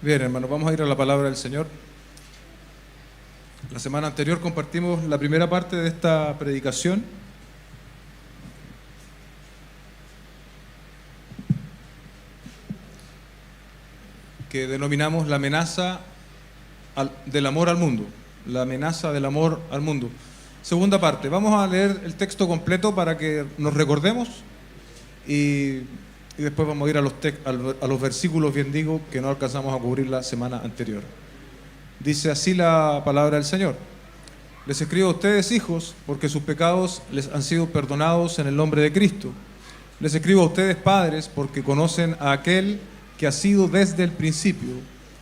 Bien, hermanos, vamos a ir a la palabra del Señor. La semana anterior compartimos la primera parte de esta predicación. Que denominamos la amenaza del amor al mundo. La amenaza del amor al mundo. Segunda parte. Vamos a leer el texto completo para que nos recordemos y después vamos a ir a los versículos, bien digo, que no alcanzamos a cubrir la semana anterior. Dice así la palabra del Señor. Les escribo a ustedes, hijos, porque sus pecados les han sido perdonados en el nombre de Cristo. Les escribo a ustedes, padres, porque conocen a aquel que ha sido desde el principio.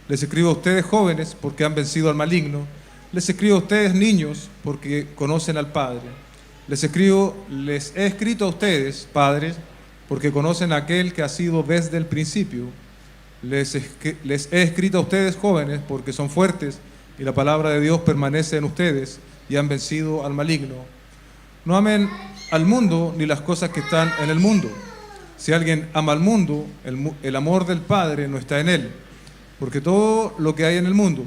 Les escribo a ustedes, jóvenes, porque han vencido al maligno. Les escribo a ustedes, niños, porque conocen al Padre. Les he escrito a ustedes, padres, porque conocen a aquel que ha sido desde el principio. Les he escrito a ustedes, jóvenes, porque son fuertes y la palabra de Dios permanece en ustedes y han vencido al maligno. No amen al mundo ni las cosas que están en el mundo. Si alguien ama al mundo, el amor del Padre no está en él, porque todo lo que hay en el mundo,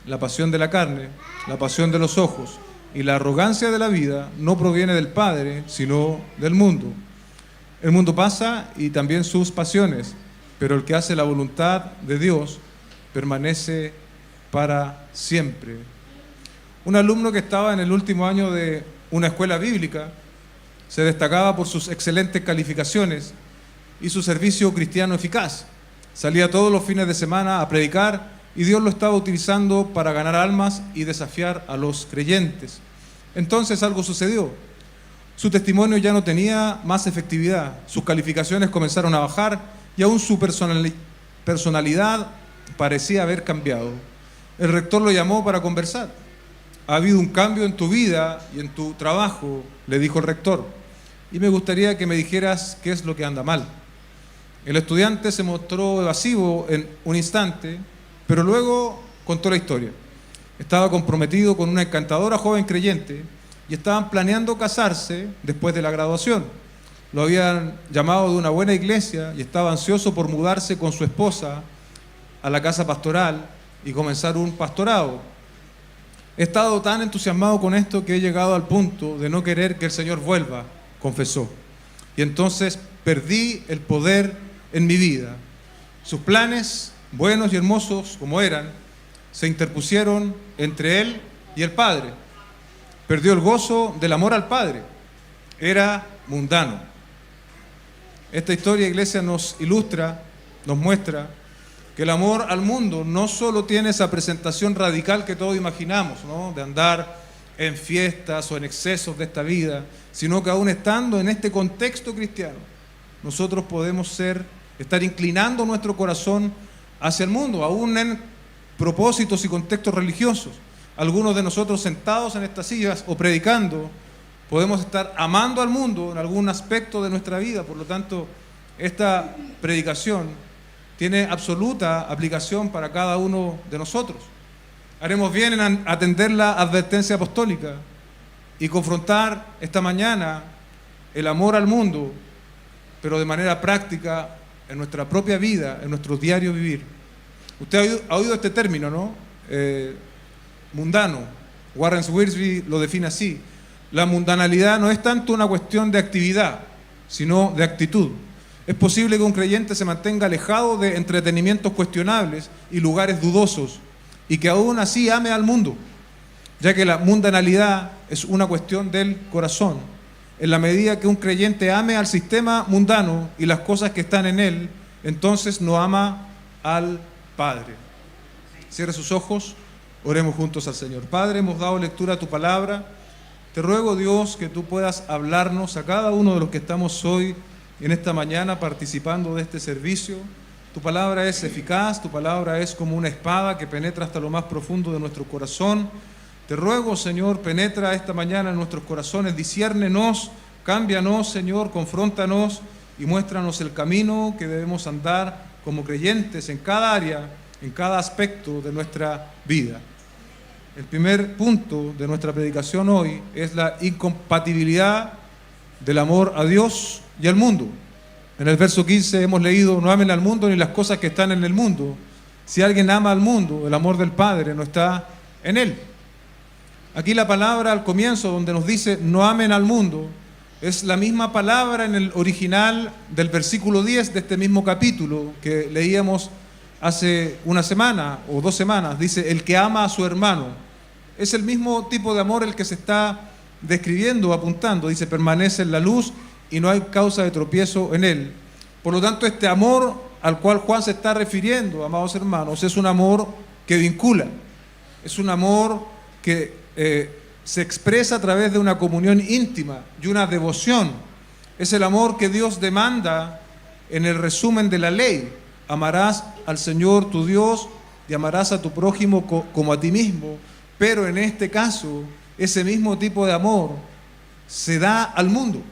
la pasión de la carne, la pasión de los ojos y la arrogancia de la vida, no proviene del Padre, sino del mundo. El mundo pasa y también sus pasiones, pero el que hace la voluntad de Dios permanece para siempre. Un alumno que estaba en el último año de una escuela bíblica se destacaba por sus excelentes calificaciones y su servicio cristiano eficaz. Salía todos los fines de semana a predicar y Dios lo estaba utilizando para ganar almas y desafiar a los creyentes. Entonces algo sucedió. Su testimonio ya no tenía más efectividad, sus calificaciones comenzaron a bajar y aún su personalidad parecía haber cambiado. El rector lo llamó para conversar. Ha habido un cambio en tu vida y en tu trabajo, le dijo el rector, y me gustaría que me dijeras qué es lo que anda mal. El estudiante se mostró evasivo en un instante, pero luego contó la historia. Estaba comprometido con una encantadora joven creyente y estaban planeando casarse después de la graduación. Lo habían llamado de una buena iglesia y estaba ansioso por mudarse con su esposa a la casa pastoral y comenzar un pastorado. He estado tan entusiasmado con esto que he llegado al punto de no querer que el Señor vuelva, confesó. Y entonces perdí el poder en mi vida. Sus planes, buenos y hermosos como eran, se interpusieron entre él y el Padre. Perdió el gozo del amor al Padre. Era mundano. Esta historia, iglesia, nos ilustra, nos muestra que el amor al mundo no solo tiene esa presentación radical que todos imaginamos, ¿no?, de andar en fiestas o en excesos de esta vida, sino que aún estando en este contexto cristiano, nosotros podemos estar inclinando nuestro corazón hacia el mundo, aún en propósitos y contextos religiosos. Algunos de nosotros sentados en estas sillas o predicando, podemos estar amando al mundo en algún aspecto de nuestra vida. Por lo tanto, esta predicación tiene absoluta aplicación para cada uno de nosotros. Haremos bien en atender la advertencia apostólica y confrontar esta mañana el amor al mundo, pero de manera práctica en nuestra propia vida, en nuestro diario vivir. Usted ha oído este término, ¿no? Mundano. Warren Wiersbe lo define así. La mundanalidad no es tanto una cuestión de actividad, sino de actitud. Es posible que un creyente se mantenga alejado de entretenimientos cuestionables y lugares dudosos y que aún así ame al mundo, ya que la mundanalidad es una cuestión del corazón. En la medida que un creyente ame al sistema mundano y las cosas que están en él, entonces no ama al Padre. Cierre sus ojos, oremos juntos al Señor. Padre, hemos dado lectura a tu palabra. Te ruego, Dios, que tú puedas hablarnos a cada uno de los que estamos hoy en esta mañana participando de este servicio. Tu palabra es eficaz, tu palabra es como una espada que penetra hasta lo más profundo de nuestro corazón. Te ruego, Señor, penetra esta mañana en nuestros corazones, disciérnenos, cámbianos, Señor, confróntanos y muéstranos el camino que debemos andar como creyentes en cada área, en cada aspecto de nuestra vida. El primer punto de nuestra predicación hoy es la incompatibilidad del amor a Dios y al mundo. En el verso 15 hemos leído: no amen al mundo ni las cosas que están en el mundo. Si alguien ama al mundo, el amor del Padre no está en él. Aquí la palabra al comienzo donde nos dice no amen al mundo, es la misma palabra en el original del versículo 10 de este mismo capítulo que leíamos hace una semana o 2 semanas. Dice, el que ama a su hermano. Es el mismo tipo de amor el que se está describiendo, apuntando. Dice, permanece en la luz y no hay causa de tropiezo en él. Por lo tanto, este amor al cual Juan se está refiriendo, amados hermanos, es un amor que vincula. Es un amor que se expresa a través de una comunión íntima y una devoción. Es el amor que Dios demanda en el resumen de la ley. Amarás al Señor tu Dios y amarás a tu prójimo como a ti mismo. Pero en este caso, ese mismo tipo de amor se da al mundo.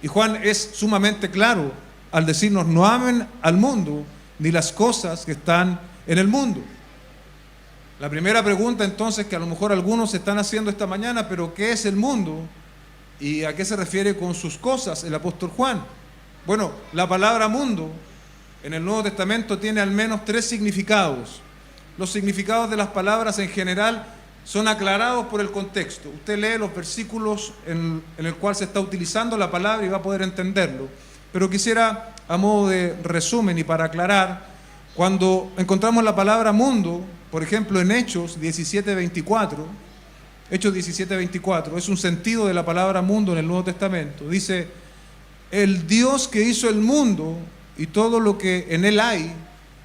Y Juan es sumamente claro al decirnos, no amen al mundo ni las cosas que están en el mundo. La primera pregunta entonces que a lo mejor algunos se están haciendo esta mañana, pero ¿qué es el mundo? ¿Y a qué se refiere con sus cosas el apóstol Juan? Bueno, la palabra mundo en el Nuevo Testamento tiene al menos 3 significados. Los significados de las palabras en general son aclarados por el contexto. Usted lee los versículos en el cual se está utilizando la palabra y va a poder entenderlo. Pero quisiera, a modo de resumen y para aclarar, cuando encontramos la palabra mundo, por ejemplo en Hechos 17:24, Hechos 17:24, es un sentido de la palabra mundo en el Nuevo Testamento. Dice, el Dios que hizo el mundo y todo lo que en él hay,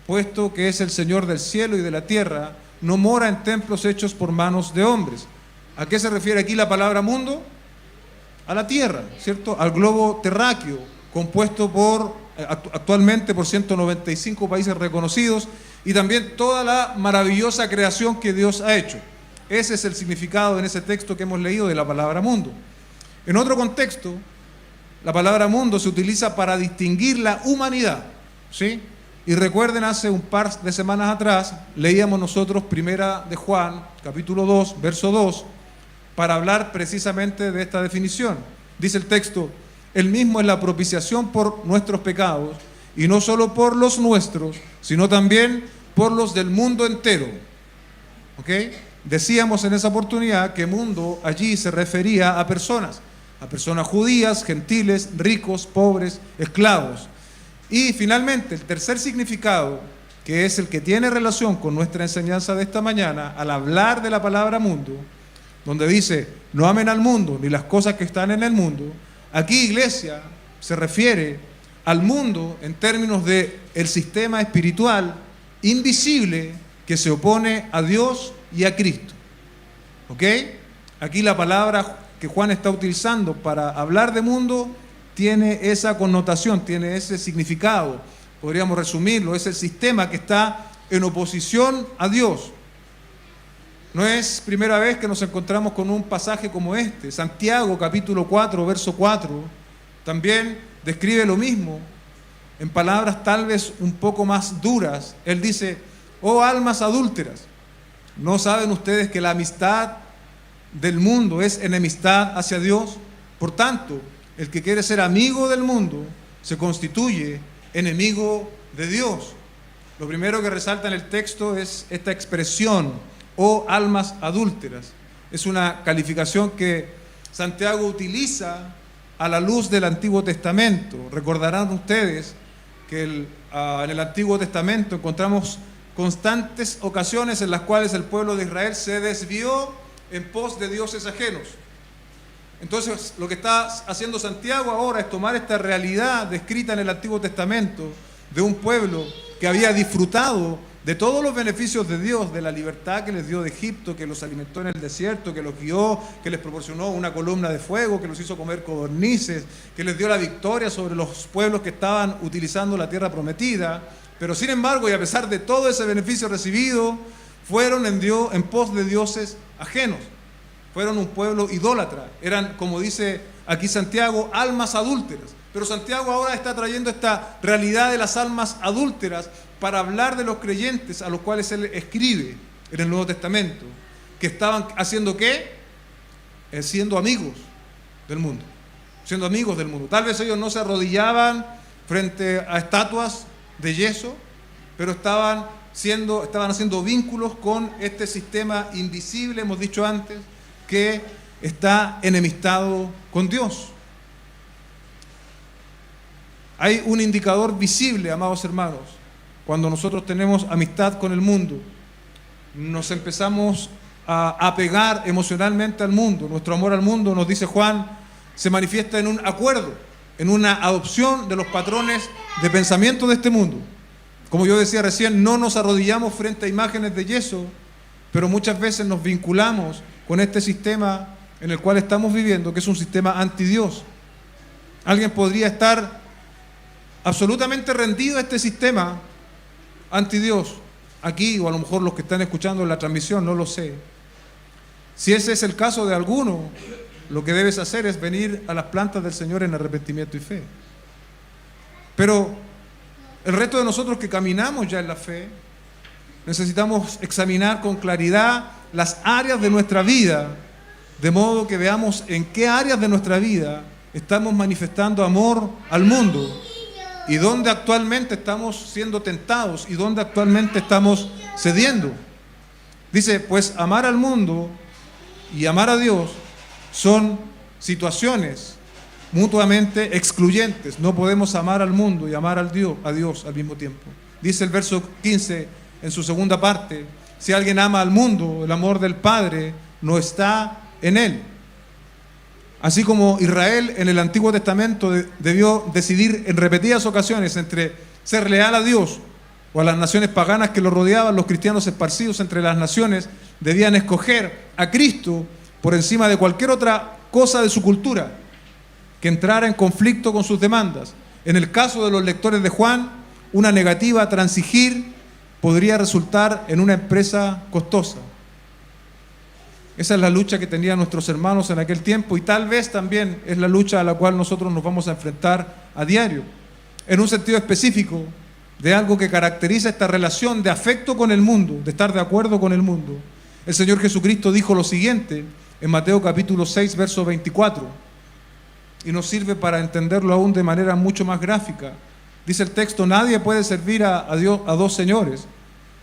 puesto que es el Señor del cielo y de la tierra, no mora en templos hechos por manos de hombres. ¿A qué se refiere aquí la palabra mundo? A la tierra, ¿cierto? Al globo terráqueo, compuesto actualmente por 195 países reconocidos, y también toda la maravillosa creación que Dios ha hecho. Ese es el significado en ese texto que hemos leído de la palabra mundo. En otro contexto, la palabra mundo se utiliza para distinguir la humanidad, ¿sí? Y recuerden, hace un par de semanas atrás leíamos nosotros Primera de Juan, capítulo 2, verso 2, para hablar precisamente de esta definición. Dice el texto, Él mismo es la propiciación por nuestros pecados, y no solo por los nuestros, sino también por los del mundo entero. ¿Ok? Decíamos en esa oportunidad que mundo allí se refería a personas judías, gentiles, ricos, pobres, esclavos. Y finalmente, el tercer significado, que es el que tiene relación con nuestra enseñanza de esta mañana, al hablar de la palabra mundo, donde dice, no amen al mundo ni las cosas que están en el mundo, aquí, iglesia, se refiere al mundo en términos de el sistema espiritual invisible que se opone a Dios y a Cristo. ¿Ok? Aquí la palabra que Juan está utilizando para hablar de mundo tiene esa connotación, tiene ese significado. Podríamos resumirlo, es el sistema que está en oposición a Dios. No es primera vez que nos encontramos con un pasaje como este. Santiago, capítulo 4, verso 4, también describe lo mismo, en palabras tal vez un poco más duras. Él dice, oh almas adúlteras, ¿no saben ustedes que la amistad del mundo es enemistad hacia Dios? Por tanto, el que quiere ser amigo del mundo se constituye enemigo de Dios. Lo primero que resalta en el texto es esta expresión, o almas adúlteras. Es una calificación que Santiago utiliza a la luz del Antiguo Testamento. Recordarán ustedes que en el Antiguo Testamento encontramos constantes ocasiones en las cuales el pueblo de Israel se desvió en pos de dioses ajenos. Entonces, lo que está haciendo Santiago ahora es tomar esta realidad descrita en el Antiguo Testamento de un pueblo que había disfrutado de todos los beneficios de Dios, de la libertad que les dio de Egipto, que los alimentó en el desierto, que los guió, que les proporcionó una columna de fuego, que los hizo comer codornices, que les dio la victoria sobre los pueblos que estaban utilizando la tierra prometida. Pero sin embargo, y a pesar de todo ese beneficio recibido, fueron en pos de dioses ajenos. Fueron un pueblo idólatra. Eran, como dice aquí Santiago, almas adúlteras. Pero Santiago ahora está trayendo esta realidad de las almas adúlteras para hablar de los creyentes a los cuales él escribe en el Nuevo Testamento, que estaban haciendo ¿qué? Siendo amigos del mundo. Siendo amigos del mundo. Tal vez ellos no se arrodillaban frente a estatuas de yeso, pero estaban estaban haciendo vínculos con este sistema invisible, hemos dicho antes, que está enemistado con Dios. Hay un indicador visible, amados hermanos, cuando nosotros tenemos amistad con el mundo. Nos empezamos a apegar emocionalmente al mundo. Nuestro amor al mundo, nos dice Juan, se manifiesta en un acuerdo, en una adopción de los patrones de pensamiento de este mundo. Como yo decía recién, no nos arrodillamos frente a imágenes de yeso, pero muchas veces nos vinculamos con este sistema en el cual estamos viviendo, que es un sistema anti-Dios. Alguien podría estar absolutamente rendido a este sistema anti-Dios, aquí, o a lo mejor los que están escuchando la transmisión, no lo sé. Si ese es el caso de alguno, lo que debes hacer es venir a las plantas del Señor en arrepentimiento y fe. Pero el resto de nosotros que caminamos ya en la fe, necesitamos examinar con claridad las áreas de nuestra vida, de modo que veamos en qué áreas de nuestra vida estamos manifestando amor al mundo y dónde actualmente estamos siendo tentados y dónde actualmente estamos cediendo. Dice, pues amar al mundo y amar a Dios son situaciones mutuamente excluyentes. No podemos amar al mundo y amar a Dios al mismo tiempo. Dice el verso 15 en su segunda parte, si alguien ama al mundo, el amor del Padre no está en él. Así como Israel en el Antiguo Testamento debió decidir en repetidas ocasiones entre ser leal a Dios o a las naciones paganas que lo rodeaban, los cristianos esparcidos entre las naciones debían escoger a Cristo por encima de cualquier otra cosa de su cultura que entrara en conflicto con sus demandas. En el caso de los lectores de Juan, una negativa a transigir podría resultar en una empresa costosa. Esa es la lucha que tenían nuestros hermanos en aquel tiempo y tal vez también es la lucha a la cual nosotros nos vamos a enfrentar a diario. En un sentido específico de algo que caracteriza esta relación de afecto con el mundo, de estar de acuerdo con el mundo. El Señor Jesucristo dijo lo siguiente en Mateo capítulo 6, verso 24, y nos sirve para entenderlo aún de manera mucho más gráfica. Dice el texto, nadie puede servir a Dios, a dos señores,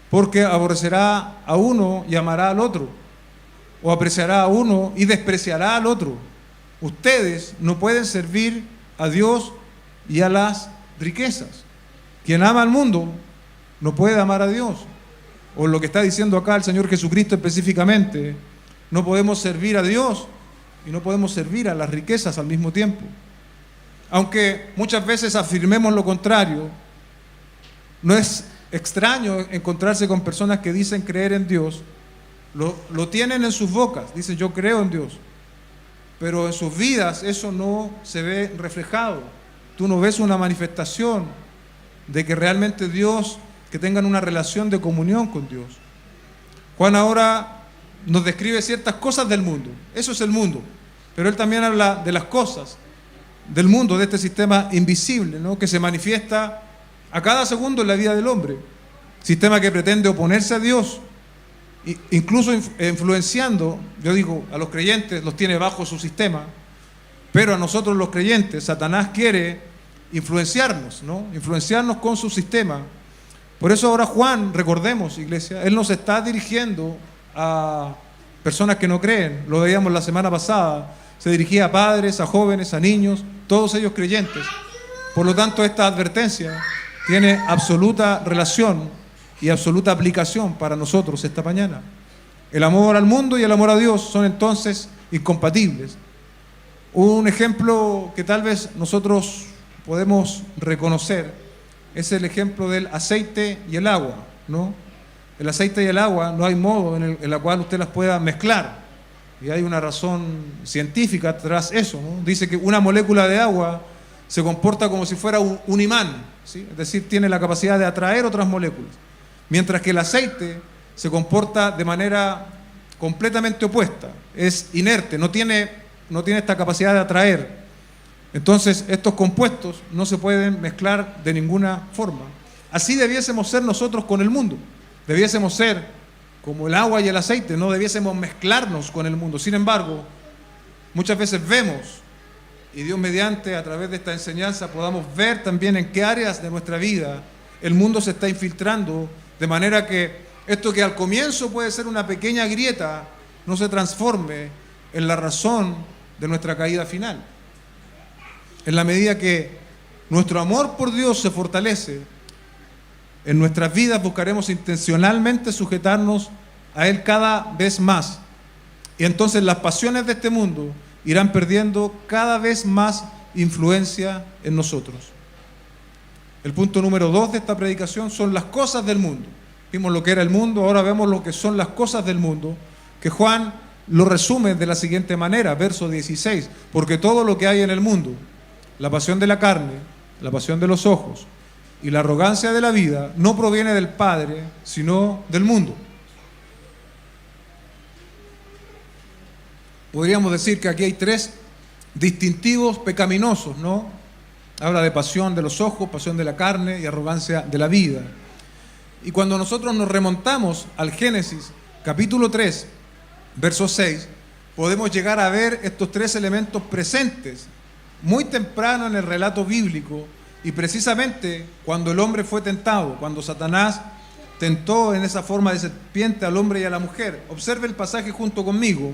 porque aborrecerá a uno y amará al otro, o apreciará a uno y despreciará al otro. Ustedes no pueden servir a Dios y a las riquezas. Quien ama al mundo no puede amar a Dios. O lo que está diciendo acá el Señor Jesucristo específicamente, no podemos servir a Dios y no podemos servir a las riquezas al mismo tiempo. Aunque muchas veces afirmemos lo contrario, no es extraño encontrarse con personas que dicen creer en Dios, lo tienen en sus bocas, dicen yo creo en Dios, pero en sus vidas eso no se ve reflejado. Tú no ves una manifestación de que realmente Dios, que tengan una relación de comunión con Dios. Juan ahora nos describe ciertas cosas del mundo, eso es el mundo, pero él también habla de las cosas del mundo, de este sistema invisible, ¿no?, que se manifiesta a cada segundo en la vida del hombre, sistema que pretende oponerse a Dios, incluso influenciando, yo digo, a los creyentes los tiene bajo su sistema, pero a nosotros los creyentes, Satanás quiere influenciarnos, ¿no?, influenciarnos con su sistema. Por eso ahora Juan, recordemos, iglesia, él nos está dirigiendo a personas que no creen, lo veíamos la semana pasada, se dirigía a padres, a jóvenes, a niños, todos ellos creyentes. Por lo tanto, esta advertencia tiene absoluta relación y absoluta aplicación para nosotros esta mañana. El amor al mundo y el amor a Dios son entonces incompatibles. Un ejemplo que tal vez nosotros podemos reconocer es el ejemplo del aceite y el agua, ¿no? El aceite y el agua no hay modo en la cual usted las pueda mezclar. Y hay una razón científica tras eso, ¿no? Dice que una molécula de agua se comporta como si fuera un imán, ¿sí? Es decir, tiene la capacidad de atraer otras moléculas. Mientras que el aceite se comporta de manera completamente opuesta, es inerte, no tiene esta capacidad de atraer. Entonces, estos compuestos no se pueden mezclar de ninguna forma. Así debiésemos ser nosotros con el mundo. Debiésemos ser como el agua y el aceite, no debiésemos mezclarnos con el mundo. Sin embargo, muchas veces vemos, y Dios mediante, a través de esta enseñanza, podamos ver también en qué áreas de nuestra vida el mundo se está infiltrando De manera que esto que al comienzo puede ser una pequeña grieta, no se transforme en la razón de nuestra caída final. En la medida que nuestro amor por Dios se fortalece, en nuestras vidas buscaremos intencionalmente sujetarnos a Él cada vez más. Y entonces las pasiones de este mundo irán perdiendo cada vez más influencia en nosotros. El punto número 2 de esta predicación son las cosas del mundo. Vimos lo que era el mundo, ahora vemos lo que son las cosas del mundo, que Juan lo resume de la siguiente manera, verso 16, porque todo lo que hay en el mundo, la pasión de la carne, la pasión de los ojos y la arrogancia de la vida, no proviene del Padre, sino del mundo. Podríamos decir que aquí hay 3 distintivos pecaminosos, ¿no? Habla de pasión de los ojos, pasión de la carne y arrogancia de la vida. Y cuando nosotros nos remontamos al Génesis, capítulo 3, verso 6, podemos llegar a ver estos 3 elementos presentes muy temprano en el relato bíblico, y precisamente cuando el hombre fue tentado, cuando Satanás tentó en esa forma de serpiente al hombre y a la mujer. Observe el pasaje junto conmigo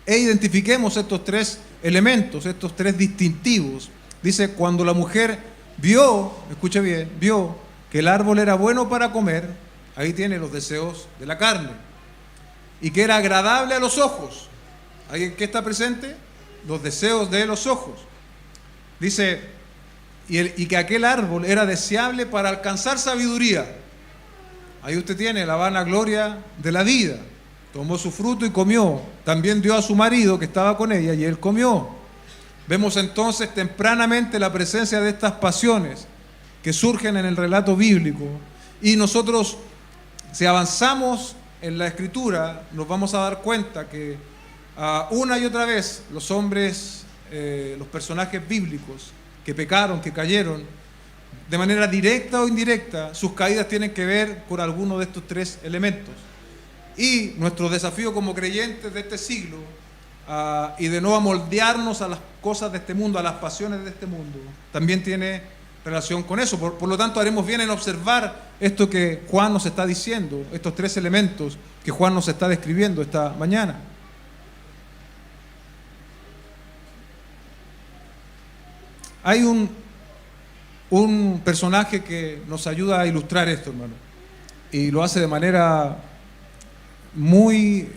e identifiquemos estos 3 elementos, estos 3 distintivos. Dice, cuando la mujer vio, escuche bien, vio que el árbol era bueno para comer, ahí tiene los deseos de la carne, y que era agradable a los ojos. ¿Alguien que está presente? Los deseos de los ojos. Dice, y que aquel árbol era deseable para alcanzar sabiduría. Ahí usted tiene la vanagloria de la vida. Tomó su fruto y comió. También dio a su marido que estaba con ella y él comió. Vemos entonces tempranamente la presencia de estas pasiones que surgen en el relato bíblico. Y nosotros, si avanzamos en la Escritura, nos vamos a dar cuenta que una y otra vez los hombres, los personajes bíblicos que pecaron, que cayeron, de manera directa o indirecta, sus caídas tienen que ver con alguno de estos 3 elementos. Y nuestro desafío como creyentes de este siglo, y de no amoldearnos a las cosas de este mundo, a las pasiones de este mundo, también tiene relación con eso. Por lo tanto, haremos bien en observar esto que Juan nos está diciendo, estos 3 elementos que Juan nos está describiendo esta mañana. Hay un personaje que nos ayuda a ilustrar esto, hermano, y lo hace de manera muy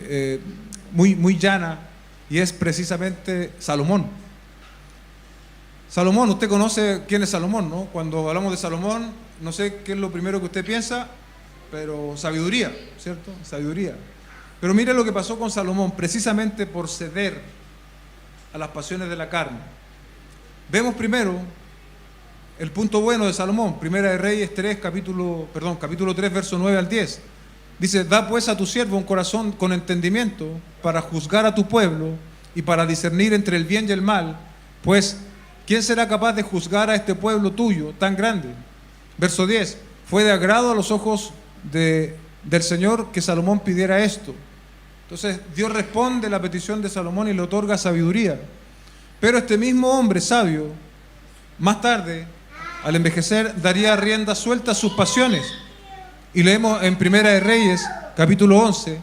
llana, y es precisamente Salomón. Salomón, usted conoce quién es Salomón, ¿no? Cuando hablamos de Salomón, no sé qué es lo primero que usted piensa, pero sabiduría, ¿cierto? Sabiduría. Pero mire lo que pasó con Salomón, precisamente por ceder a las pasiones de la carne. Vemos primero el punto bueno de Salomón, Primera de Reyes 3, capítulo 3, verso 9 al 10. Dice, da pues a tu siervo un corazón con entendimiento para juzgar a tu pueblo y para discernir entre el bien y el mal, pues ¿quién será capaz de juzgar a este pueblo tuyo tan grande? Verso 10, fue de agrado a los ojos del Señor que Salomón pidiera esto. Entonces Dios responde la petición de Salomón y le otorga sabiduría. Pero este mismo hombre sabio, más tarde, al envejecer, daría rienda suelta a sus pasiones. Y leemos en Primera de Reyes, capítulo 11,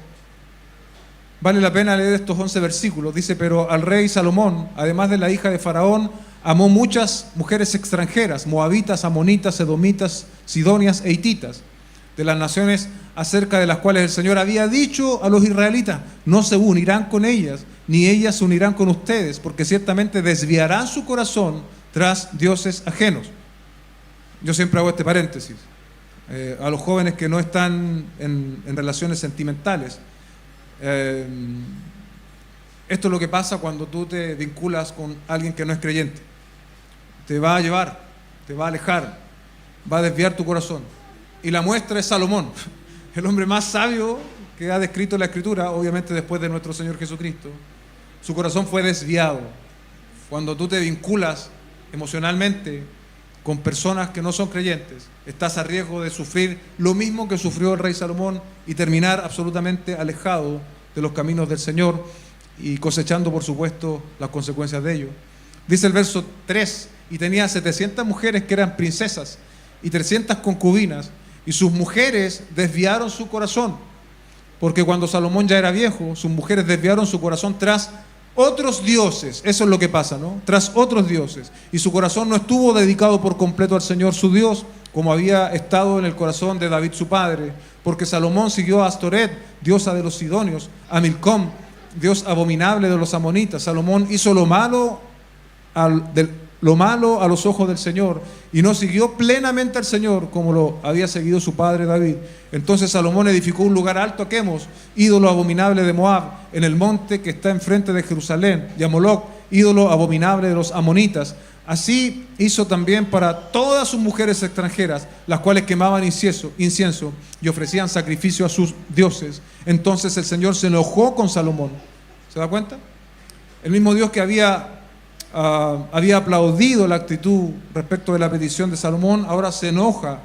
vale la pena leer estos 11 versículos. Dice, pero al rey Salomón, además de la hija de Faraón, amó muchas mujeres extranjeras, moabitas, amonitas, edomitas, sidonias e hititas, de las naciones acerca de las cuales el Señor había dicho a los israelitas, no se unirán con ellas, ni ellas se unirán con ustedes, porque ciertamente desviarán su corazón tras dioses ajenos. Yo siempre hago este paréntesis. A los jóvenes que no están en relaciones sentimentales. Esto es lo que pasa cuando tú te vinculas con alguien que no es creyente. Te va a llevar, te va a alejar, va a desviar tu corazón. Y la muestra es Salomón, el hombre más sabio que ha descrito la Escritura, obviamente después de nuestro Señor Jesucristo. Su corazón fue desviado. Cuando tú te vinculas emocionalmente con personas que no son creyentes, estás a riesgo de sufrir lo mismo que sufrió el rey Salomón y terminar absolutamente alejado de los caminos del Señor y cosechando, por supuesto, las consecuencias de ello. Dice el verso 3, y tenía 700 mujeres que eran princesas y 300 concubinas, y sus mujeres desviaron su corazón. Porque cuando Salomón ya era viejo, sus mujeres desviaron su corazón tras otros dioses. Eso es lo que pasa, ¿no? Tras otros dioses. Y su corazón no estuvo dedicado por completo al Señor su Dios, como había estado en el corazón de David su padre. Porque Salomón siguió a Astoret, diosa de los sidonios, a Milcom, dios abominable de los amonitas. Salomón hizo lo malo a los ojos del Señor y no siguió plenamente al Señor como lo había seguido su padre David. Entonces Salomón edificó un lugar alto a Quemos, ídolo abominable de Moab, en el monte que está enfrente de Jerusalén, y a Moloc, ídolo abominable de los amonitas. Así hizo también para todas sus mujeres extranjeras, las cuales quemaban incienso y ofrecían sacrificio a sus dioses. Entonces el Señor se enojó con Salomón. ¿Se da cuenta? El mismo Dios que había aplaudido la actitud respecto de la petición de Salomón, ahora se enoja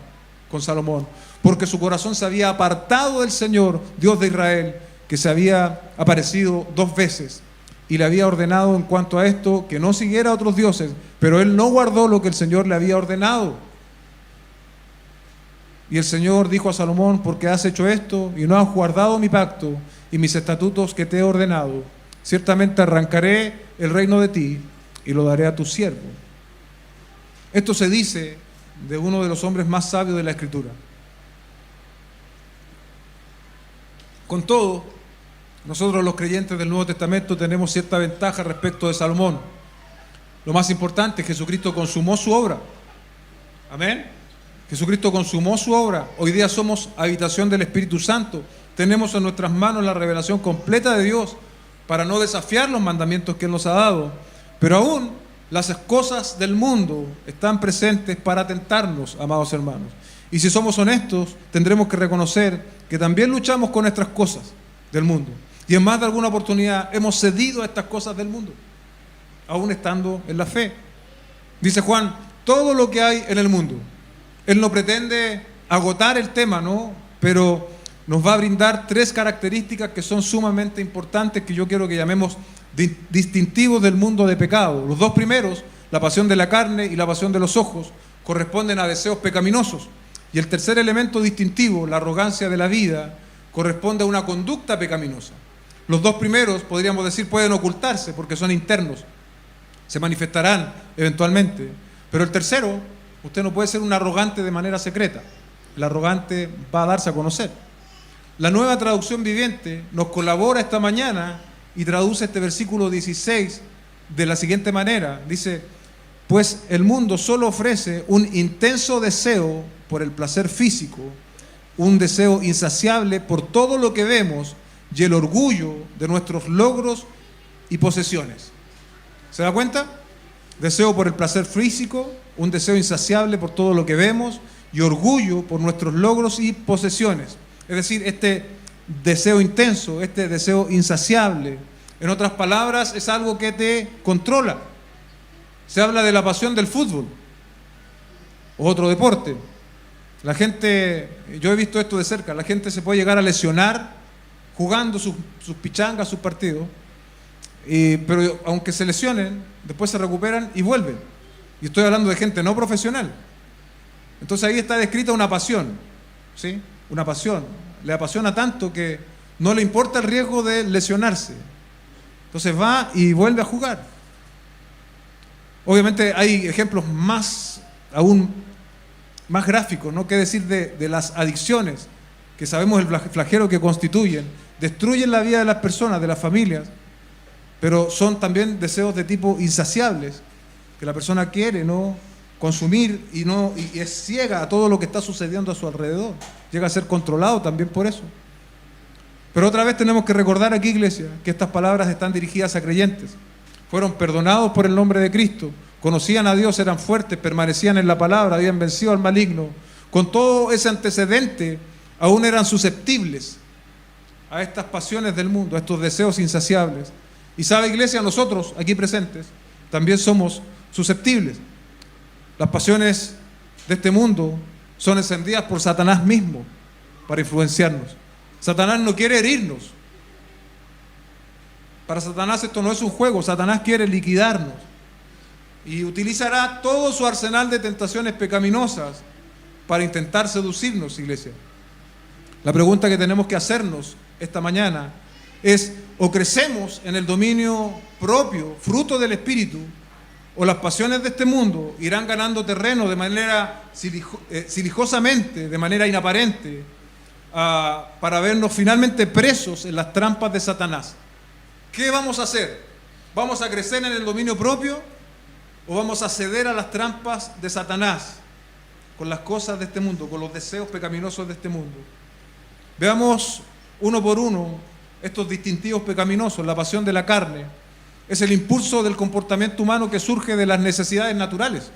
con Salomón, porque su corazón se había apartado del Señor, Dios de Israel, que se había aparecido 2 veces y le había ordenado en cuanto a esto que no siguiera a otros dioses, pero él no guardó lo que el Señor le había ordenado. Y el Señor dijo a Salomón: porque has hecho esto y no has guardado mi pacto y mis estatutos que te he ordenado, ciertamente arrancaré el reino de ti y lo daré a tu siervo. Esto se dice de uno de los hombres más sabios de la Escritura. Con todo, nosotros los creyentes del Nuevo Testamento tenemos cierta ventaja respecto de Salomón. Lo más importante, Jesucristo consumó su obra. Amén. Jesucristo consumó su obra. Hoy día somos habitación del Espíritu Santo. Tenemos en nuestras manos la revelación completa de Dios para no desafiar los mandamientos que Él nos ha dado. Pero aún las cosas del mundo están presentes para tentarnos, amados hermanos. Y si somos honestos, tendremos que reconocer que también luchamos con nuestras cosas del mundo. Y en más de alguna oportunidad hemos cedido a estas cosas del mundo, aún estando en la fe. Dice Juan: todo lo que hay en el mundo. Él no pretende agotar el tema, ¿no? Pero nos va a brindar 3 características que son sumamente importantes, que yo quiero que llamemos distintivos del mundo de pecado. Los 2 primeros, la pasión de la carne y la pasión de los ojos, corresponden a deseos pecaminosos. Y el tercer elemento distintivo, la arrogancia de la vida, corresponde a una conducta pecaminosa. Los 2 primeros, podríamos decir, pueden ocultarse porque son internos, se manifestarán eventualmente. Pero el tercero, usted no puede ser un arrogante de manera secreta. El arrogante va a darse a conocer. La Nueva Traducción Viviente nos colabora esta mañana y traduce este versículo 16 de la siguiente manera. Dice: pues el mundo solo ofrece un intenso deseo por el placer físico, un deseo insaciable por todo lo que vemos y el orgullo de nuestros logros y posesiones. ¿Se da cuenta? Deseo por el placer físico, un deseo insaciable por todo lo que vemos y orgullo por nuestros logros y posesiones. Es decir, este deseo intenso, este deseo insaciable, en otras palabras, es algo que te controla. Se habla de la pasión del fútbol o otro deporte. La gente, yo he visto esto de cerca, la gente se puede llegar a lesionar jugando sus pichangas, sus partidos, pero aunque se lesionen, después se recuperan y vuelven. Y estoy hablando de gente no profesional. Entonces ahí está descrita una pasión, ¿sí? Una pasión. Le apasiona tanto que no le importa el riesgo de lesionarse. Entonces va y vuelve a jugar. Obviamente hay ejemplos aún más gráficos, ¿no? ¿Qué decir de las adicciones? Que sabemos el flagelo que constituyen. Destruyen la vida de las personas, de las familias, pero son también deseos de tipo insaciables, que la persona quiere, ¿no?, consumir y es ciega a todo lo que está sucediendo a su alrededor. Llega a ser controlado también por eso. Pero otra vez tenemos que recordar aquí, iglesia, que estas palabras están dirigidas a creyentes. Fueron perdonados por el nombre de Cristo, conocían a Dios, eran fuertes, permanecían en la palabra, habían vencido al maligno. Con todo ese antecedente, aún eran susceptibles a estas pasiones del mundo, a estos deseos insaciables. Y sabe, iglesia, nosotros aquí presentes también somos susceptibles. Las pasiones de este mundo son encendidas por Satanás mismo para influenciarnos. Satanás no quiere herirnos. Para Satanás esto no es un juego. Satanás quiere liquidarnos y utilizará todo su arsenal de tentaciones pecaminosas para intentar seducirnos, iglesia. La pregunta que tenemos que hacernos esta mañana es: o crecemos en el dominio propio, fruto del Espíritu, o las pasiones de este mundo irán ganando terreno de manera silijosamente, de manera inaparente, para vernos finalmente presos en las trampas de Satanás. ¿Qué vamos a hacer? ¿Vamos a crecer en el dominio propio o vamos a ceder a las trampas de Satanás con las cosas de este mundo, con los deseos pecaminosos de este mundo? Veamos uno por uno estos distintivos pecaminosos. La pasión de la carne es el impulso del comportamiento humano que surge de las necesidades naturales,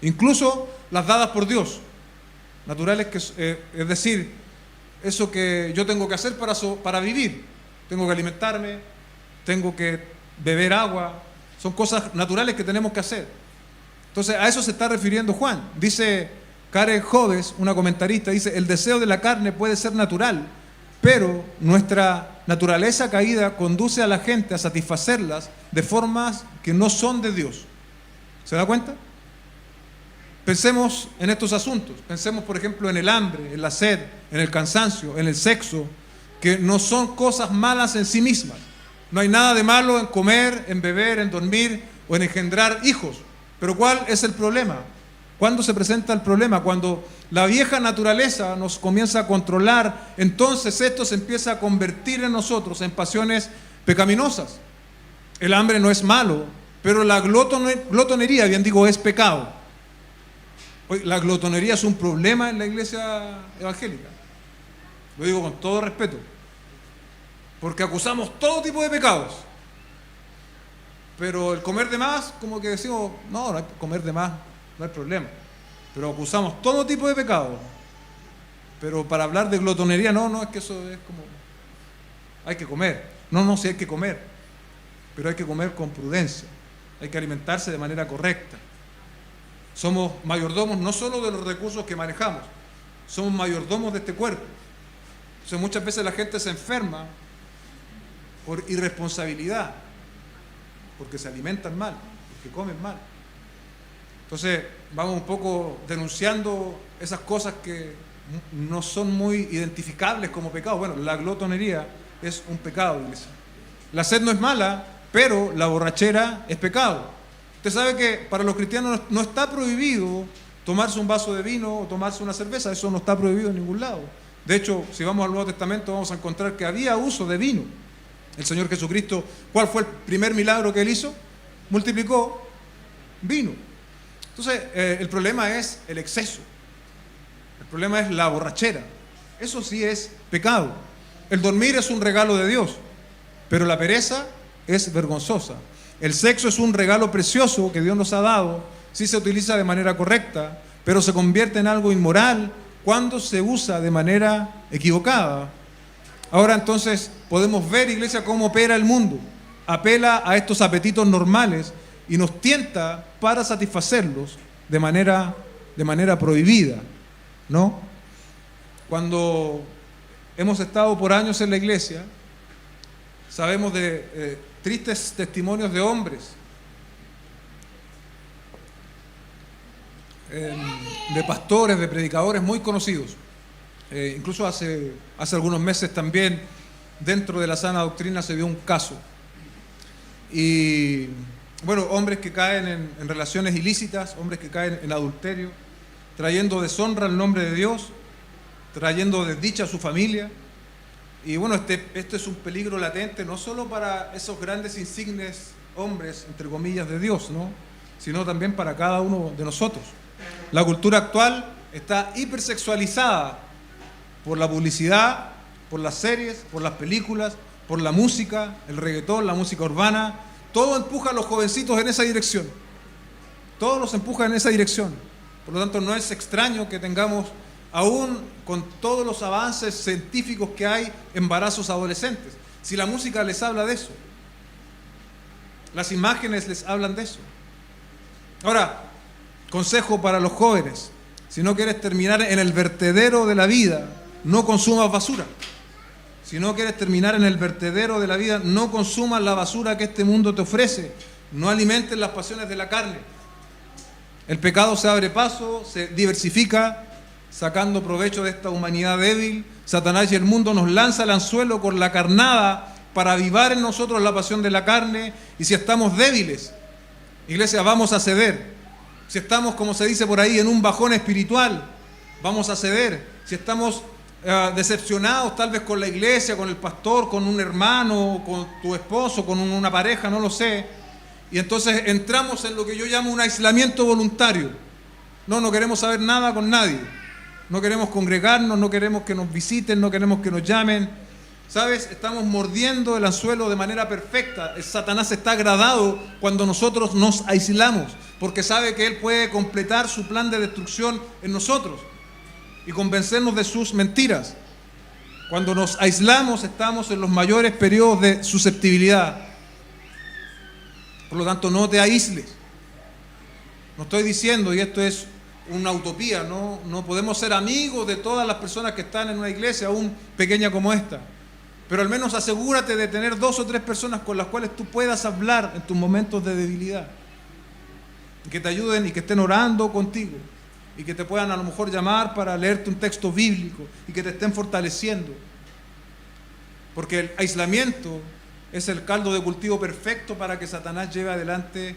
incluso las dadas por Dios. Naturales, es decir, eso que yo tengo que hacer para vivir. Tengo que alimentarme, tengo que beber agua, son cosas naturales que tenemos que hacer. Entonces, a eso se está refiriendo Juan. Dice Karen Hobbes, una comentarista, dice: el deseo de la carne puede ser natural, pero nuestra naturaleza caída conduce a la gente a satisfacerlas de formas que no son de Dios. ¿Se da cuenta? Pensemos en estos asuntos. Pensemos, por ejemplo, en el hambre, en la sed, en el cansancio, en el sexo, que no son cosas malas en sí mismas. No hay nada de malo en comer, en beber, en dormir o en engendrar hijos. Pero ¿cuál es el problema? ¿Cuándo se presenta el problema? Cuando la vieja naturaleza nos comienza a controlar, entonces esto se empieza a convertir en nosotros en pasiones pecaminosas. El hambre no es malo, pero la glotonería, bien digo, es pecado. Hoy, la glotonería es un problema en la iglesia evangélica. Lo digo con todo respeto, porque acusamos todo tipo de pecados. Pero el comer de más, como que decimos, no hay comer de más, no hay problema. Pero acusamos todo tipo de pecados. Pero para hablar de glotonería, no, es que eso es como, hay que comer. No, sí hay que comer, pero hay que comer con prudencia. Hay que alimentarse de manera correcta. Somos mayordomos no solo de los recursos que manejamos, somos mayordomos de este cuerpo. Entonces muchas veces la gente se enferma por irresponsabilidad, porque se alimentan mal, porque comen mal. Entonces vamos un poco denunciando esas cosas que no son muy identificables como pecado. Bueno, la glotonería es un pecado, iglesia. La sed no es mala, pero la borrachera es pecado. Usted sabe que para los cristianos no está prohibido tomarse un vaso de vino o tomarse una cerveza. Eso no está prohibido en ningún lado. De hecho, si vamos al Nuevo Testamento vamos a encontrar que había uso de vino. El Señor Jesucristo, ¿cuál fue el primer milagro que Él hizo? Multiplicó vino. Entonces, el problema es el exceso. El problema es la borrachera. Eso sí es pecado. El dormir es un regalo de Dios, pero la pereza es vergonzosa. El sexo es un regalo precioso que Dios nos ha dado si se utiliza de manera correcta, pero se convierte en algo inmoral cuando se usa de manera equivocada. Ahora entonces podemos ver, iglesia, cómo opera el mundo. Apela a estos apetitos normales y nos tienta para satisfacerlos de manera prohibida, ¿no? Cuando hemos estado por años en la iglesia, sabemos de tristes testimonios de hombres, de pastores, de predicadores muy conocidos. Incluso hace algunos meses también dentro de la sana doctrina se dio un caso. Y bueno, hombres que caen en relaciones ilícitas, hombres que caen en adulterio, trayendo deshonra al nombre de Dios, trayendo desdicha a su familia. Y bueno, este es un peligro latente no solo para esos grandes insignes hombres, entre comillas, de Dios, ¿no?, sino también para cada uno de nosotros. La cultura actual está hipersexualizada por la publicidad, por las series, por las películas, por la música, el reggaetón, la música urbana. Todo empuja a los jovencitos en esa dirección. Todos los empuja en esa dirección. Por lo tanto, no es extraño que tengamos, aún con todos los avances científicos que hay, embarazos adolescentes. Si la música les habla de eso, las imágenes les hablan de eso. Ahora, consejo para los jóvenes: si no quieres terminar en el vertedero de la vida, no consumas basura. Si no quieres terminar en el vertedero de la vida, no consumas la basura que este mundo te ofrece. No alimentes las pasiones de la carne. El pecado se abre paso, se diversifica sacando provecho de esta humanidad débil, Satanás y el mundo nos lanza al anzuelo con la carnada para avivar en nosotros la pasión de la carne. Y si estamos débiles, iglesia, vamos a ceder. Si estamos, como se dice por ahí, en un bajón espiritual, vamos a ceder. Si estamos decepcionados tal vez con la iglesia, con el pastor, con un hermano, con tu esposo, con una pareja, no lo sé, y entonces entramos en lo que yo llamo un aislamiento voluntario. No queremos saber nada con nadie, no queremos congregarnos, no queremos que nos visiten, no queremos que nos llamen. ¿Sabes? Estamos mordiendo el anzuelo de manera perfecta. El Satanás está agradado cuando nosotros nos aislamos, porque sabe que él puede completar su plan de destrucción en nosotros y convencernos de sus mentiras. Cuando nos aislamos estamos en los mayores periodos de susceptibilidad. Por lo tanto, no te aísles. No estoy diciendo, y esto es una utopía, no podemos ser amigos de todas las personas que están en una iglesia, aún pequeña como esta. Pero al menos asegúrate de tener 2 o 3 personas con las cuales tú puedas hablar en tus momentos de debilidad. Y que te ayuden y que estén orando contigo. Y que te puedan a lo mejor llamar para leerte un texto bíblico. Y que te estén fortaleciendo. Porque el aislamiento es el caldo de cultivo perfecto para que Satanás lleve adelante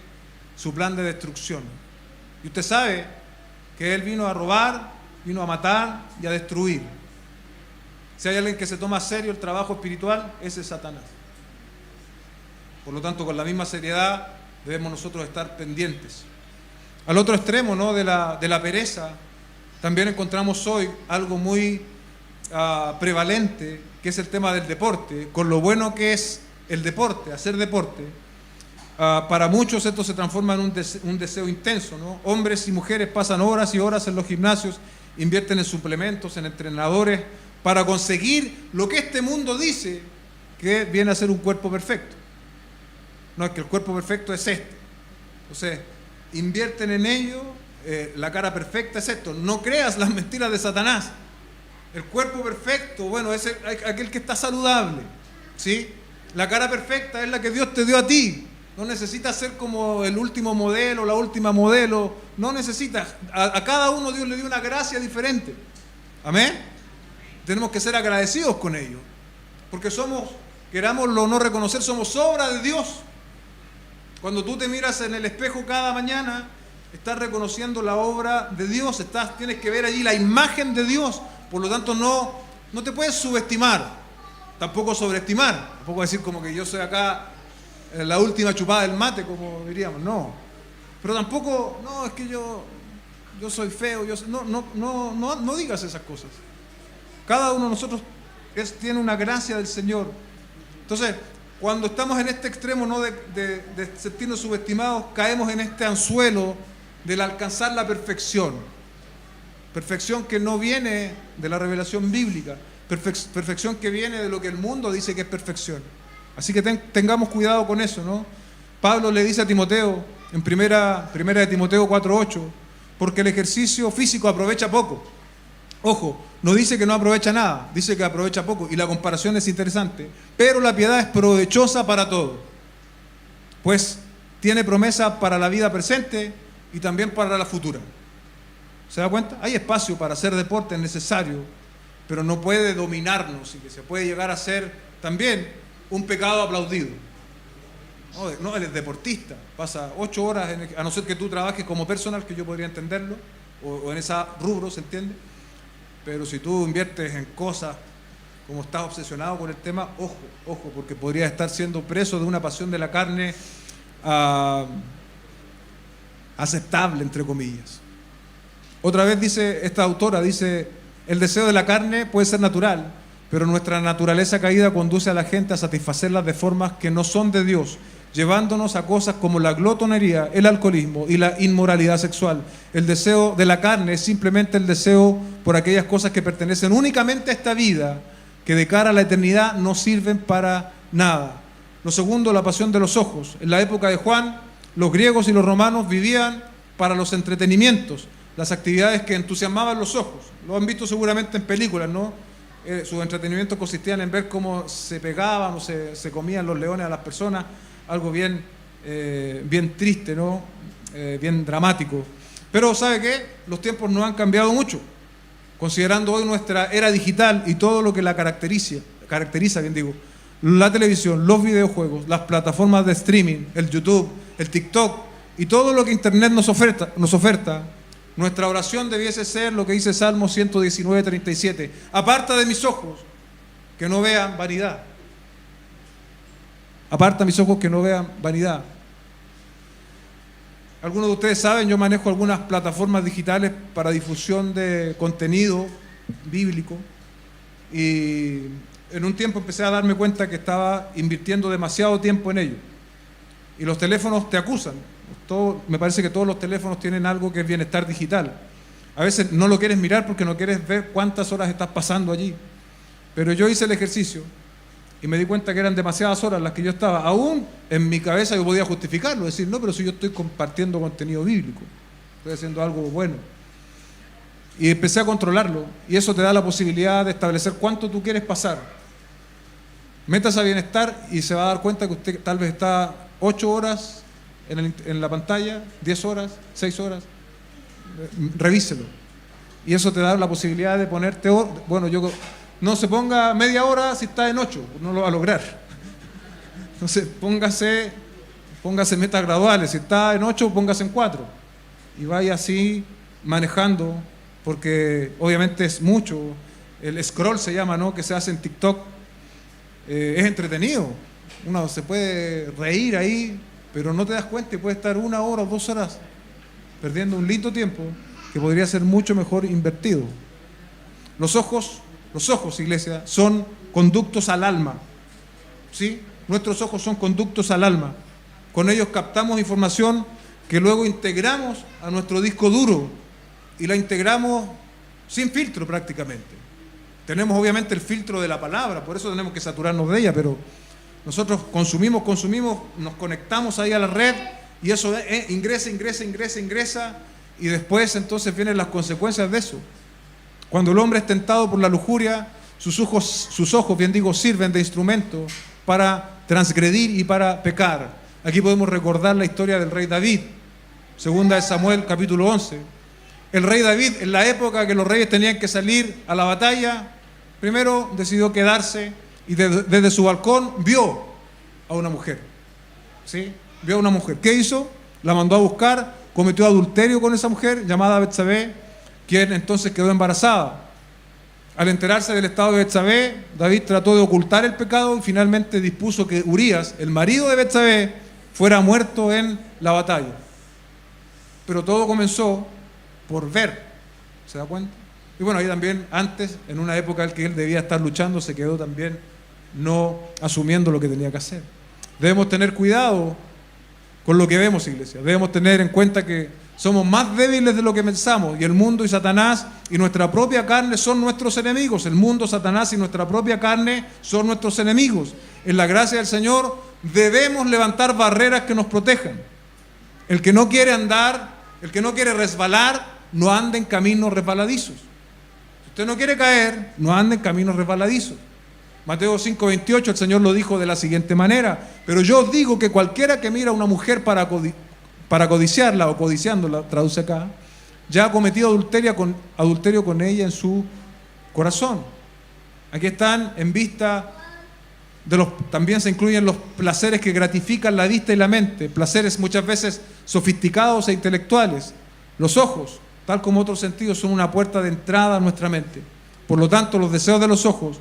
su plan de destrucción. Y usted sabe que él vino a robar, vino a matar y a destruir. Si hay alguien que se toma serio el trabajo espiritual, ese es Satanás. Por lo tanto, con la misma seriedad debemos nosotros estar pendientes. Al otro extremo, ¿no?, de la pereza, también encontramos hoy algo muy prevalente, que es el tema del deporte. Con lo bueno que es el deporte, hacer deporte, para muchos esto se transforma en un deseo intenso, ¿no? Hombres y mujeres pasan horas y horas en los gimnasios, invierten en suplementos, en entrenadores, para conseguir lo que este mundo dice que viene a ser un cuerpo perfecto. No, es que el cuerpo perfecto es este. Entonces, invierten en ello, la cara perfecta es esto. No creas las mentiras de Satanás. El cuerpo perfecto, bueno, es aquel que está saludable, ¿sí? La cara perfecta es la que Dios te dio a ti. No necesitas ser como el último modelo, la última modelo. No necesitas. A cada uno Dios le dio una gracia diferente. Amén. Tenemos que ser agradecidos con ello, porque somos, querámoslo o no reconocer, somos obra de Dios. Cuando tú te miras en el espejo cada mañana, estás reconociendo la obra de Dios, tienes que ver allí la imagen de Dios. Por lo tanto, no te puedes subestimar, tampoco sobreestimar, tampoco decir como que yo soy acá la última chupada del mate, como diríamos, no. Pero tampoco, no, es que yo soy feo, no digas esas cosas. Cada uno de nosotros tiene una gracia del Señor. Entonces, cuando estamos en este extremo, ¿no?, de sentirnos subestimados, caemos en este anzuelo del alcanzar la perfección. Perfección que no viene de la revelación bíblica, perfección que viene de lo que el mundo dice que es perfección. Así que tengamos cuidado con eso, ¿no? Pablo le dice a Timoteo, en primera de Timoteo 4:8, porque el ejercicio físico aprovecha poco. Ojo, no dice que no aprovecha nada, dice que aprovecha poco, y la comparación es interesante. Pero la piedad es provechosa para todo, pues tiene promesa para la vida presente y también para la futura. ¿Se da cuenta? Hay espacio para hacer deporte, es necesario, pero no puede dominarnos y que se puede llegar a ser también un pecado aplaudido. No, él es deportista, pasa 8 horas, a no ser que tú trabajes como personal, que yo podría entenderlo, o en esa rubro, ¿se entiende? Pero si tú inviertes en cosas como estás obsesionado con el tema, ojo, porque podrías estar siendo preso de una pasión de la carne aceptable, entre comillas. Otra vez dice esta autora, dice, el deseo de la carne puede ser natural, pero nuestra naturaleza caída conduce a la gente a satisfacerlas de formas que no son de Dios, llevándonos a cosas como la glotonería, el alcoholismo y la inmoralidad sexual. El deseo de la carne es simplemente el deseo por aquellas cosas que pertenecen únicamente a esta vida, que de cara a la eternidad no sirven para nada. Lo segundo, la pasión de los ojos. En la época de Juan, los griegos y los romanos vivían para los entretenimientos, las actividades que entusiasmaban los ojos. Lo han visto seguramente en películas, ¿no? Sus entretenimientos consistían en ver cómo se pegaban o se comían los leones a las personas, algo bien triste, ¿no? Bien dramático. Pero ¿sabe qué? Los tiempos no han cambiado mucho. considerando hoy nuestra era digital y todo lo que la caracteriza, bien digo, la televisión, los videojuegos, las plataformas de streaming, el YouTube, el TikTok y todo lo que Internet nos oferta, nuestra oración debiese ser lo que dice Salmo 119:37. Aparta de mis ojos que no vean vanidad. Aparta mis ojos que no vean vanidad. Algunos de ustedes saben, yo manejo algunas plataformas digitales para difusión de contenido bíblico y en un tiempo empecé a darme cuenta que estaba invirtiendo demasiado tiempo en ello. Y los teléfonos te acusan. Me parece que todos los teléfonos tienen algo que es bienestar digital. A veces no lo quieres mirar porque no quieres ver cuántas horas estás pasando allí. Pero yo hice el ejercicio y me di cuenta que eran demasiadas horas las que yo estaba. Aún en mi cabeza yo podía justificarlo, decir, no, pero si yo estoy compartiendo contenido bíblico, estoy haciendo algo bueno. Y empecé a controlarlo y eso te da la posibilidad de establecer cuánto tú quieres pasar. Métase a bienestar y se va a dar cuenta que usted tal vez está 8 horas en la pantalla, 10 horas, 6 horas. Revíselo. Y eso te da la posibilidad de ponerte, no se ponga media hora si está en 8, no lo va a lograr. Entonces póngase metas graduales, si está en 8, póngase en 4. Y vaya así manejando, porque obviamente es mucho. El scroll se llama, ¿no?, que se hace en TikTok. Es entretenido. Uno se puede reír ahí, pero no te das cuenta y puede estar 1 hora o 2 horas perdiendo un lindo tiempo que podría ser mucho mejor invertido. Los ojos, iglesia, son conductos al alma. ¿Sí? Nuestros ojos son conductos al alma. Con ellos captamos información que luego integramos a nuestro disco duro y la integramos sin filtro prácticamente. Tenemos obviamente el filtro de la palabra, por eso tenemos que saturarnos de ella, pero nosotros consumimos, nos conectamos ahí a la red y eso ingresa y después entonces vienen las consecuencias de eso. Cuando el hombre es tentado por la lujuria, sus ojos, bien digo, sirven de instrumento para transgredir y para pecar. Aquí podemos recordar la historia del rey David, 2 Samuel capítulo 11. El rey David, en la época que los reyes tenían que salir a la batalla, primero decidió quedarse y desde su balcón vio a una mujer. ¿Sí? Vio a una mujer. ¿Qué hizo? La mandó a buscar, cometió adulterio con esa mujer llamada Betsabé, quien entonces quedó embarazada. Al enterarse del estado de Betsabé, David trató de ocultar el pecado y finalmente dispuso que Urías, el marido de Betsabé, fuera muerto en la batalla. Pero todo comenzó por ver. ¿Se da cuenta? Y bueno, ahí también antes, en una época en que él debía estar luchando, se quedó también no asumiendo lo que tenía que hacer. Debemos tener cuidado con lo que vemos, iglesia. Debemos tener en cuenta que somos más débiles de lo que pensamos y el mundo y Satanás y nuestra propia carne son nuestros enemigos. El mundo, Satanás y nuestra propia carne son nuestros enemigos. En la gracia del Señor debemos levantar barreras que nos protejan. El que no quiere andar, el que no quiere resbalar, no anda en caminos resbaladizos. Si usted no quiere caer, no anda en caminos resbaladizos. Mateo 5:28, el Señor lo dijo de la siguiente manera: pero yo os digo que cualquiera que mira a una mujer para codiciarla o codiciándola, traduce acá, ya ha cometido adulterio con ella en su corazón. Aquí están en vista también se incluyen los placeres que gratifican la vista y la mente, placeres muchas veces sofisticados e intelectuales. Los ojos, tal como otros sentidos, son una puerta de entrada a nuestra mente. Por lo tanto, los deseos de los ojos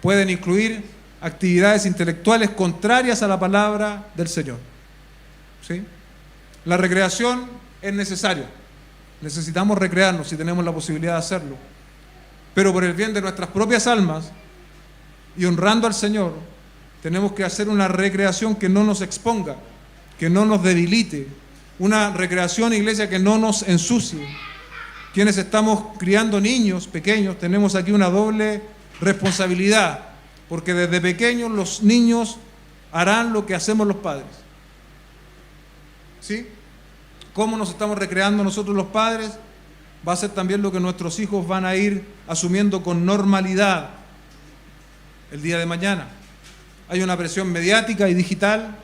pueden incluir actividades intelectuales contrarias a la palabra del Señor. ¿Sí? La recreación es necesaria. Necesitamos recrearnos si tenemos la posibilidad de hacerlo. Pero por el bien de nuestras propias almas y honrando al Señor, tenemos que hacer una recreación que no nos exponga, que no nos debilite. Una recreación, iglesia, que no nos ensucie. Quienes estamos criando niños pequeños, tenemos aquí una doble responsabilidad, porque desde pequeños los niños harán lo que hacemos los padres. ¿Sí? ¿Cómo nos estamos recreando nosotros los padres? Va a ser también lo que nuestros hijos van a ir asumiendo con normalidad el día de mañana. Hay una presión mediática y digital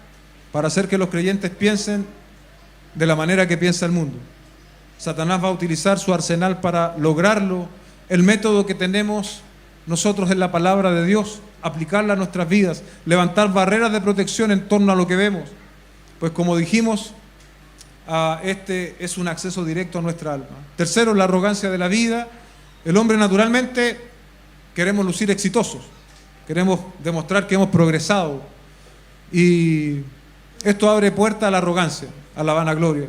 para hacer que los creyentes piensen de la manera que piensa el mundo. Satanás va a utilizar su arsenal para lograrlo el método que tenemos nosotros en la palabra de Dios, aplicarla a nuestras vidas, levantar barreras de protección en torno a lo que vemos. Pues como dijimos, este es un acceso directo a nuestra alma. Tercero, la arrogancia de la vida. El hombre naturalmente queremos lucir exitosos, queremos demostrar que hemos progresado, y esto abre puerta a la arrogancia, a la vanagloria,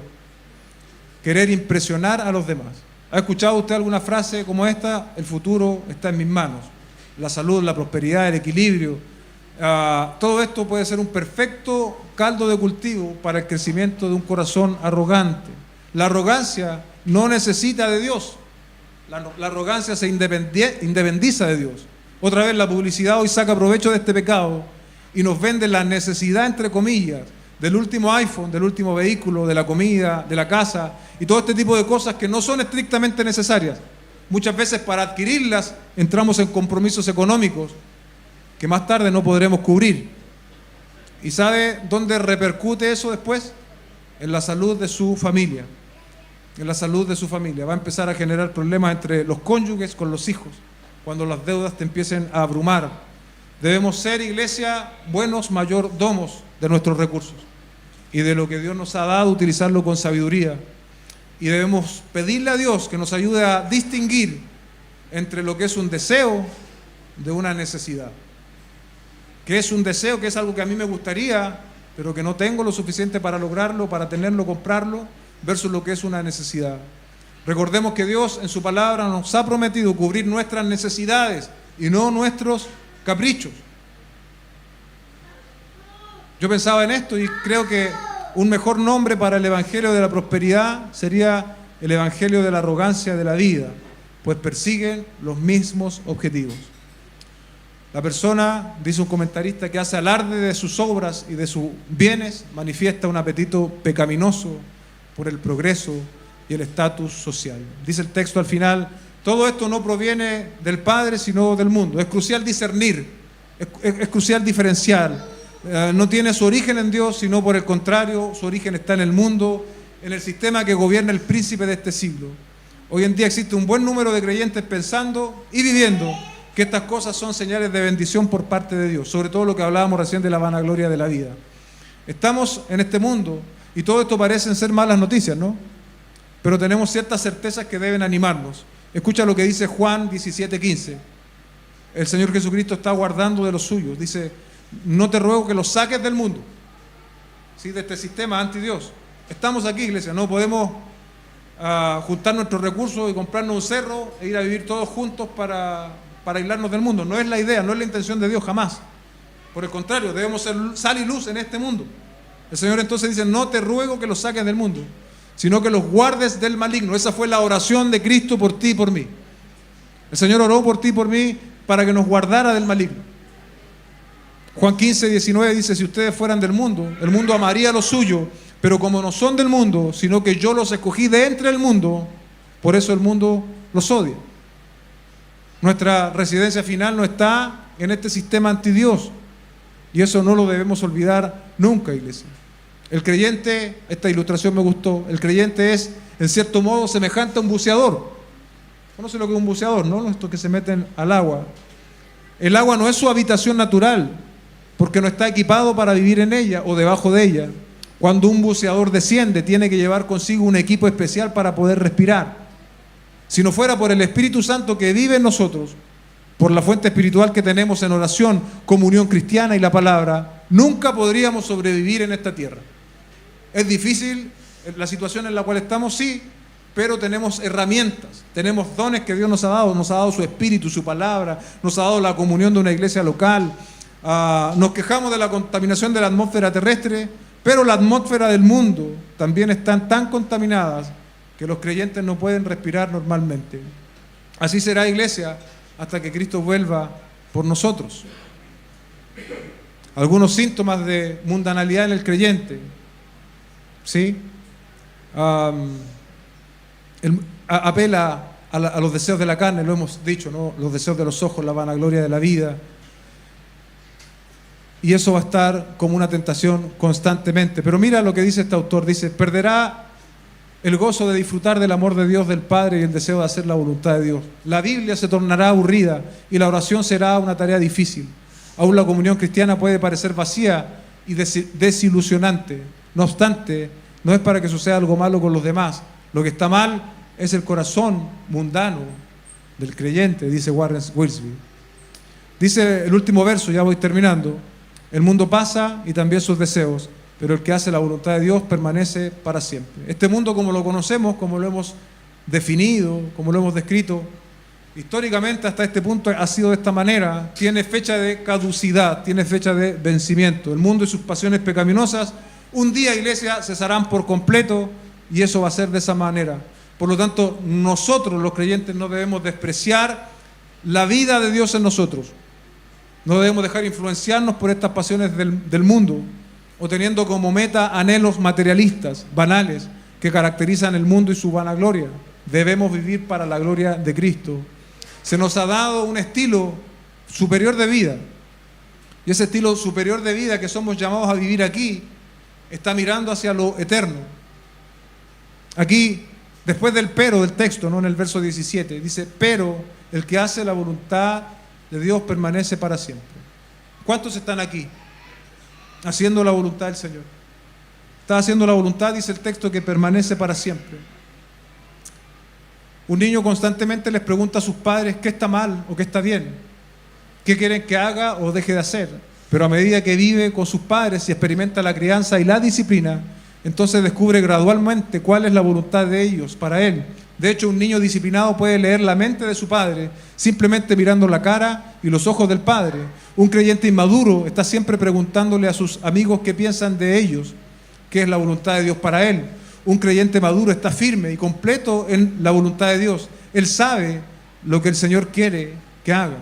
querer impresionar a los demás. ¿Ha escuchado usted alguna frase como esta? El futuro está en mis manos. La salud, la prosperidad, el equilibrio. Todo esto puede ser un perfecto caldo de cultivo para el crecimiento de un corazón arrogante. La arrogancia no necesita de Dios. La arrogancia se independiza de Dios. Otra vez la publicidad hoy saca provecho de este pecado y nos vende la necesidad, entre comillas, del último iPhone, del último vehículo, de la comida, de la casa y todo este tipo de cosas que no son estrictamente necesarias. Muchas veces para adquirirlas entramos en compromisos económicos que más tarde no podremos cubrir. ¿Y sabe dónde repercute eso después? En la salud de su familia. En la salud de su familia. Va a empezar a generar problemas entre los cónyuges con los hijos, cuando las deudas te empiecen a abrumar. Debemos ser, iglesia, buenos mayordomos de nuestros recursos y de lo que Dios nos ha dado, utilizarlo con sabiduría. Y debemos pedirle a Dios que nos ayude a distinguir entre lo que es un deseo de una necesidad. Que es un deseo, que es algo que a mí me gustaría, pero que no tengo lo suficiente para lograrlo, para tenerlo, comprarlo, versus lo que es una necesidad. Recordemos que Dios en su palabra nos ha prometido cubrir nuestras necesidades y no nuestros caprichos. Yo pensaba en esto y creo que un mejor nombre para el evangelio de la prosperidad sería el evangelio de la arrogancia de la vida, pues persiguen los mismos objetivos. La persona, dice un comentarista, que hace alarde de sus obras y de sus bienes, manifiesta un apetito pecaminoso por el progreso y el estatus social. Dice el texto al final: todo esto no proviene del Padre, sino del mundo. Es crucial discernir, es crucial diferenciar. No tiene su origen en Dios, sino por el contrario, su origen está en el mundo, en el sistema que gobierna el príncipe de este siglo. Hoy en día existe un buen número de creyentes pensando y viviendo que estas cosas son señales de bendición por parte de Dios, sobre todo lo que hablábamos recién de la vanagloria de la vida. Estamos en este mundo y todo esto parecen ser malas noticias, ¿no? Pero tenemos ciertas certezas que deben animarnos. Escucha lo que dice Juan 17:15. El Señor Jesucristo está guardando de los suyos. Dice: no te ruego que los saques del mundo, ¿sí?, de este sistema anti-Dios. Estamos aquí, iglesia, no podemos juntar nuestros recursos y comprarnos un cerro e ir a vivir todos juntos para aislarnos del mundo. No es la idea, no es la intención de Dios, jamás. Por el contrario, debemos ser sal y luz en este mundo. El Señor entonces dice: no te ruego que los saques del mundo, sino que los guardes del maligno. Esa fue la oración de Cristo por ti y por mí. El Señor oró por ti y por mí para que nos guardara del maligno. Juan 15:19 dice: si ustedes fueran del mundo, el mundo amaría lo suyo, pero como no son del mundo, sino que yo los escogí de entre el mundo, por eso el mundo los odia. Nuestra residencia final no está en este sistema antidios, y eso no lo debemos olvidar nunca, iglesia. El creyente, esta ilustración me gustó, el creyente es en cierto modo semejante a un buceador. ¿Conoce lo que es un buceador, no? Estos que se meten al agua. El agua no es su habitación natural, porque no está equipado para vivir en ella o debajo de ella. Cuando un buceador desciende, tiene que llevar consigo un equipo especial para poder respirar. Si no fuera por el Espíritu Santo que vive en nosotros, por la fuente espiritual que tenemos en oración, comunión cristiana y la palabra, nunca podríamos sobrevivir en esta tierra. Es difícil la situación en la cual estamos, sí, pero tenemos herramientas, tenemos dones que Dios nos ha dado su Espíritu, su palabra, nos ha dado la comunión de una iglesia local. Nos quejamos de la contaminación de la atmósfera terrestre, pero la atmósfera del mundo también están tan contaminadas que los creyentes no pueden respirar normalmente. Así será, iglesia, hasta que Cristo vuelva por nosotros. Algunos síntomas de mundanalidad en el creyente, ¿sí? Apela a los deseos de la carne, lo hemos dicho, ¿no? Los deseos de los ojos, la vanagloria de la vida. Y eso va a estar como una tentación constantemente. Pero mira lo que dice este autor, dice: perderá el gozo de disfrutar del amor de Dios, del Padre, y el deseo de hacer la voluntad de Dios. La Biblia se tornará aburrida y la oración será una tarea difícil. Aún la comunión cristiana puede parecer vacía y desilusionante. No obstante, no es para que suceda algo malo con los demás. Lo que está mal es el corazón mundano del creyente, dice Warren Wiersbe. Dice el último verso, ya voy terminando: el mundo pasa y también sus deseos, pero el que hace la voluntad de Dios permanece para siempre. Este mundo, como lo conocemos, como lo hemos definido, como lo hemos descrito, históricamente hasta este punto ha sido de esta manera. Tiene fecha de caducidad, tiene fecha de vencimiento. El mundo y sus pasiones pecaminosas, un día, iglesia, cesarán por completo, y eso va a ser de esa manera. Por lo tanto, nosotros los creyentes no debemos despreciar la vida de Dios en nosotros. No debemos dejar influenciarnos por estas pasiones del mundo, o teniendo como meta anhelos materialistas, banales, que caracterizan el mundo y su vanagloria. Debemos vivir para la gloria de Cristo. Se nos ha dado un estilo superior de vida, y ese estilo superior de vida que somos llamados a vivir aquí está mirando hacia lo eterno. Aquí, después del pero del texto, ¿no?, en el verso 17, dice: pero el que hace la voluntad de Dios permanece para siempre. ¿Cuántos están aquí haciendo la voluntad del Señor? Está haciendo la voluntad, dice el texto, que permanece para siempre. Un niño constantemente les pregunta a sus padres qué está mal o qué está bien, qué quieren que haga o deje de hacer. Pero a medida que vive con sus padres y experimenta la crianza y la disciplina, entonces descubre gradualmente cuál es la voluntad de ellos para él. De hecho, un niño disciplinado puede leer la mente de su padre simplemente mirando la cara y los ojos del padre. Un creyente inmaduro está siempre preguntándole a sus amigos qué piensan de ellos, qué es la voluntad de Dios para él. Un creyente maduro está firme y completo en la voluntad de Dios. Él sabe lo que el Señor quiere que haga.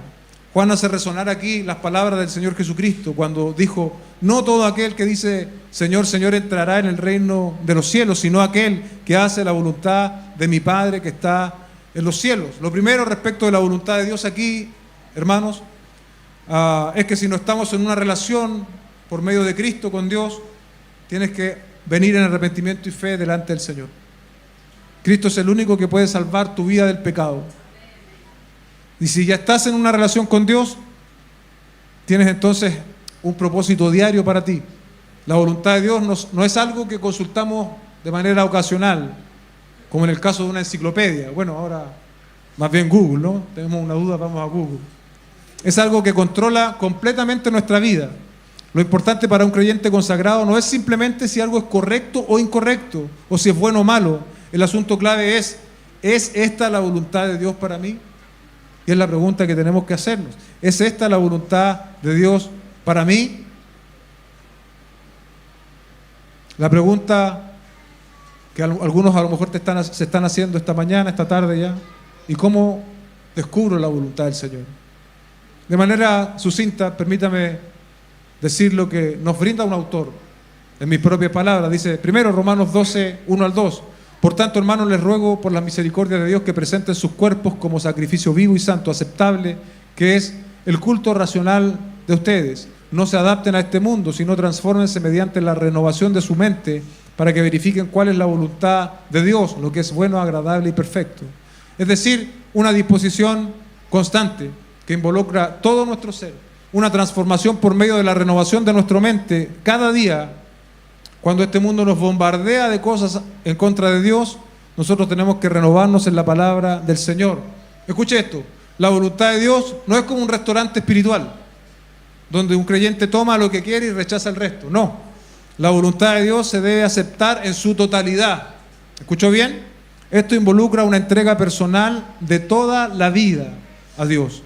Juan hace resonar aquí las palabras del Señor Jesucristo cuando dijo: no todo aquel que dice Señor, Señor entrará en el reino de los cielos, sino aquel que hace la voluntad de mi Padre que está en los cielos. Lo primero respecto de la voluntad de Dios aquí, hermanos, es que si no estamos en una relación por medio de Cristo con Dios, tienes que venir en arrepentimiento y fe delante del Señor. Cristo es el único que puede salvar tu vida del pecado. Y si ya estás en una relación con Dios, tienes entonces un propósito diario para ti. La voluntad de Dios no es algo que consultamos de manera ocasional, como en el caso de una enciclopedia. Bueno, ahora más bien Google, ¿no? Tenemos una duda, vamos a Google. Es algo que controla completamente nuestra vida. Lo importante para un creyente consagrado no es simplemente si algo es correcto o incorrecto, o si es bueno o malo. El asunto clave ¿es esta la voluntad de Dios para mí? Y es la pregunta que tenemos que hacernos. ¿Es esta la voluntad de Dios para mí? La pregunta que algunos a lo mejor se están haciendo esta mañana, esta tarde ya: ¿y cómo descubro la voluntad del Señor? De manera sucinta, permítame decir lo que nos brinda un autor en mis propias palabras. Dice, primero, Romanos 12, 1 al 2. Por tanto, hermanos, les ruego por la misericordia de Dios que presenten sus cuerpos como sacrificio vivo y santo, aceptable, que es el culto racional de ustedes. No se adapten a este mundo, sino transfórmense mediante la renovación de su mente para que verifiquen cuál es la voluntad de Dios, lo que es bueno, agradable y perfecto. Es decir, una disposición constante que involucra todo nuestro ser, una transformación por medio de la renovación de nuestra mente cada día. Cuando este mundo nos bombardea de cosas en contra de Dios, nosotros tenemos que renovarnos en la palabra del Señor. Escuche esto: la voluntad de Dios no es como un restaurante espiritual, donde un creyente toma lo que quiere y rechaza el resto. No, la voluntad de Dios se debe aceptar en su totalidad. ¿Escuchó bien? Esto involucra una entrega personal de toda la vida a Dios.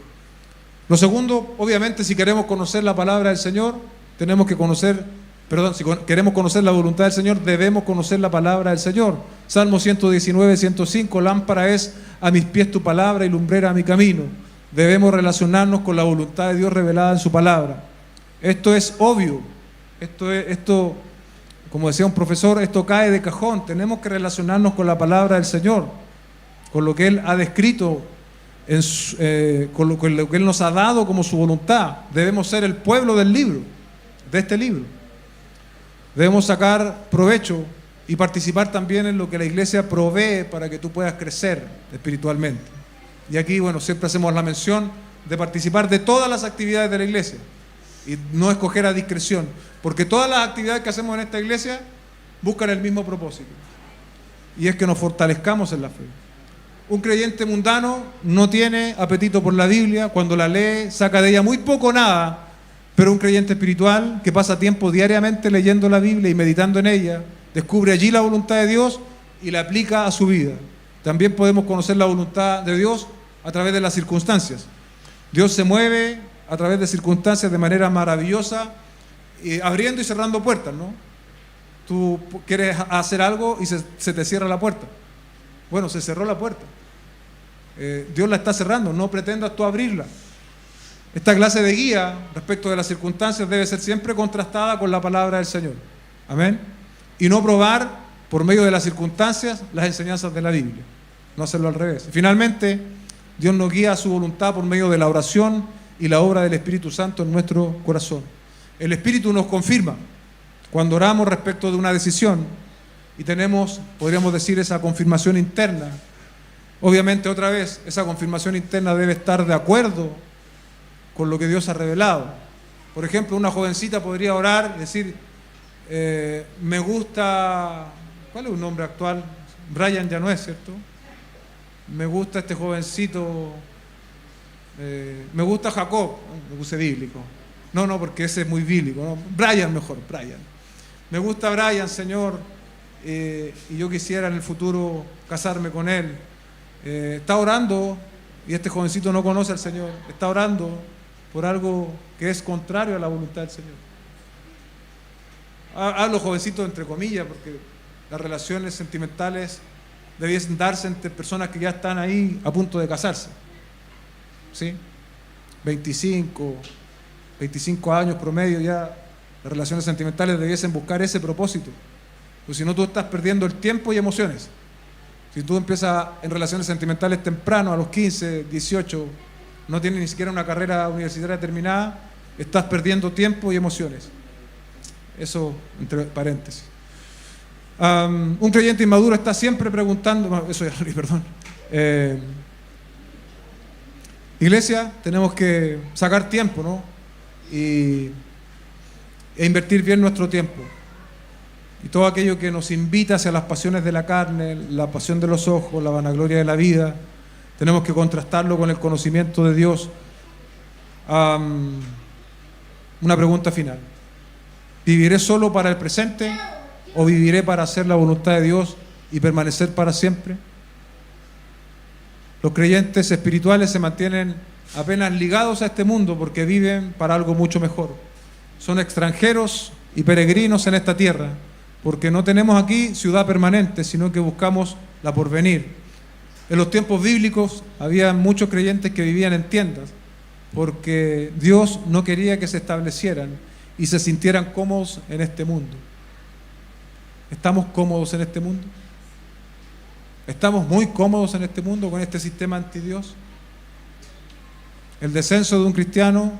Lo segundo, obviamente, si queremos conocer la palabra del Señor, si queremos conocer la voluntad del Señor, debemos conocer la palabra del Señor. Salmo 119, 105, lámpara es a mis pies tu palabra y lumbrera a mi camino. Debemos relacionarnos con la voluntad de Dios revelada en su palabra. Esto es obvio. Esto, como decía un profesor, esto cae de cajón. Tenemos que relacionarnos con la palabra del Señor, con lo que Él ha descrito, con lo que Él nos ha dado como su voluntad. Debemos ser el pueblo del libro, de este libro. Debemos sacar provecho y participar también en lo que la iglesia provee para que tú puedas crecer espiritualmente. Y aquí, bueno, siempre hacemos la mención de participar de todas las actividades de la iglesia y no escoger a discreción, porque todas las actividades que hacemos en esta iglesia buscan el mismo propósito, y es que nos fortalezcamos en la fe. Un creyente mundano no tiene apetito por la Biblia, cuando la lee saca de ella muy poco o nada, pero un creyente espiritual que pasa tiempo diariamente leyendo la Biblia y meditando en ella, descubre allí la voluntad de Dios y la aplica a su vida. También podemos conocer la voluntad de Dios a través de las circunstancias. Dios se mueve a través de circunstancias de manera maravillosa, abriendo y cerrando puertas, ¿no? Tú quieres hacer algo y se te cierra la puerta. Bueno, se cerró la puerta. Dios la está cerrando, no pretendas tú abrirla. Esta clase de guía respecto de las circunstancias debe ser siempre contrastada con la palabra del Señor. Amén. Y no probar por medio de las circunstancias las enseñanzas de la Biblia. No hacerlo al revés. Finalmente, Dios nos guía a su voluntad por medio de la oración y la obra del Espíritu Santo en nuestro corazón. El Espíritu nos confirma cuando oramos respecto de una decisión y tenemos, podríamos decir, esa confirmación interna. Obviamente, otra vez, esa confirmación interna debe estar de acuerdo con lo que Dios ha revelado. Por ejemplo, una jovencita podría orar y decir, me gusta, ¿cuál es un nombre actual? Brian ya no es, ¿cierto? Me gusta este jovencito, me gusta Jacob, me puse bíblico. No, porque ese es muy bíblico, ¿no? Brian mejor, Brian. Me gusta Brian, Señor, y yo quisiera en el futuro casarme con él. Está orando, y este jovencito no conoce al Señor, está orando por algo que es contrario a la voluntad del Señor. Hablo jovencito entre comillas, porque las relaciones sentimentales debiesen darse entre personas que ya están ahí a punto de casarse. ¿Sí? 25 años promedio ya, las relaciones sentimentales debiesen buscar ese propósito. Pues si no, tú estás perdiendo el tiempo y emociones. Si tú empiezas en relaciones sentimentales temprano, a los 15, 18, no tienes ni siquiera una carrera universitaria terminada, estás perdiendo tiempo y emociones. Eso entre paréntesis. Un creyente inmaduro está siempre preguntando, eso ya lo leí, perdón. Iglesia, tenemos que sacar tiempo, ¿no? E invertir bien nuestro tiempo. Y todo aquello que nos invita hacia las pasiones de la carne, la pasión de los ojos, la vanagloria de la vida, tenemos que contrastarlo con el conocimiento de Dios. Una pregunta final. ¿Viviré solo para el presente o viviré para hacer la voluntad de Dios y permanecer para siempre? Los creyentes espirituales se mantienen apenas ligados a este mundo porque viven para algo mucho mejor. Son extranjeros y peregrinos en esta tierra porque no tenemos aquí ciudad permanente, sino que buscamos la porvenir. En los tiempos bíblicos había muchos creyentes que vivían en tiendas porque Dios no quería que se establecieran y se sintieran cómodos en este mundo. ¿Estamos cómodos en este mundo? ¿Estamos muy cómodos en este mundo con este sistema antidios? El descenso de un cristiano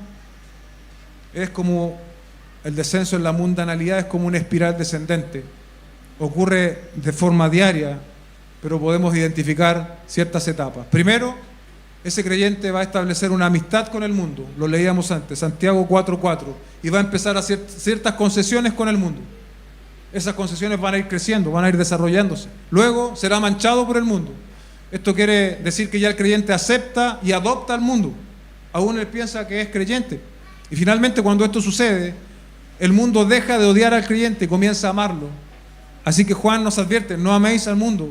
es como el descenso en la mundanalidad, es como una espiral descendente. Ocurre de forma diaria, pero podemos identificar ciertas etapas. Primero, ese creyente va a establecer una amistad con el mundo, lo leíamos antes, Santiago 4:4, y va a empezar a hacer ciertas concesiones con el mundo. Esas concesiones van a ir creciendo, van a ir desarrollándose. Luego será manchado por el mundo. Esto quiere decir que ya el creyente acepta y adopta al mundo. Aún él piensa que es creyente. Y finalmente, cuando esto sucede, el mundo deja de odiar al creyente y comienza a amarlo. Así que Juan nos advierte, no améis al mundo,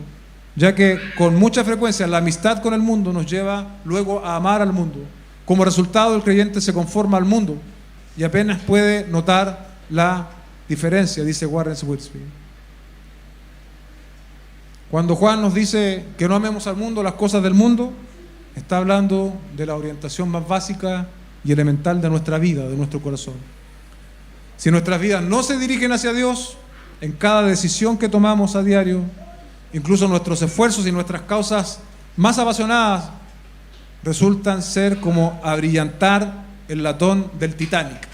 ya que con mucha frecuencia la amistad con el mundo nos lleva luego a amar al mundo. Como resultado, el creyente se conforma al mundo y apenas puede notar la diferencia, dice Warren Wiersbe. Cuando Juan nos dice que no amemos al mundo, las cosas del mundo, está hablando de la orientación más básica y elemental de nuestra vida, de nuestro corazón. Si nuestras vidas no se dirigen hacia Dios, en cada decisión que tomamos a diario, incluso nuestros esfuerzos y nuestras causas más apasionadas resultan ser como abrillantar el latón del Titanic.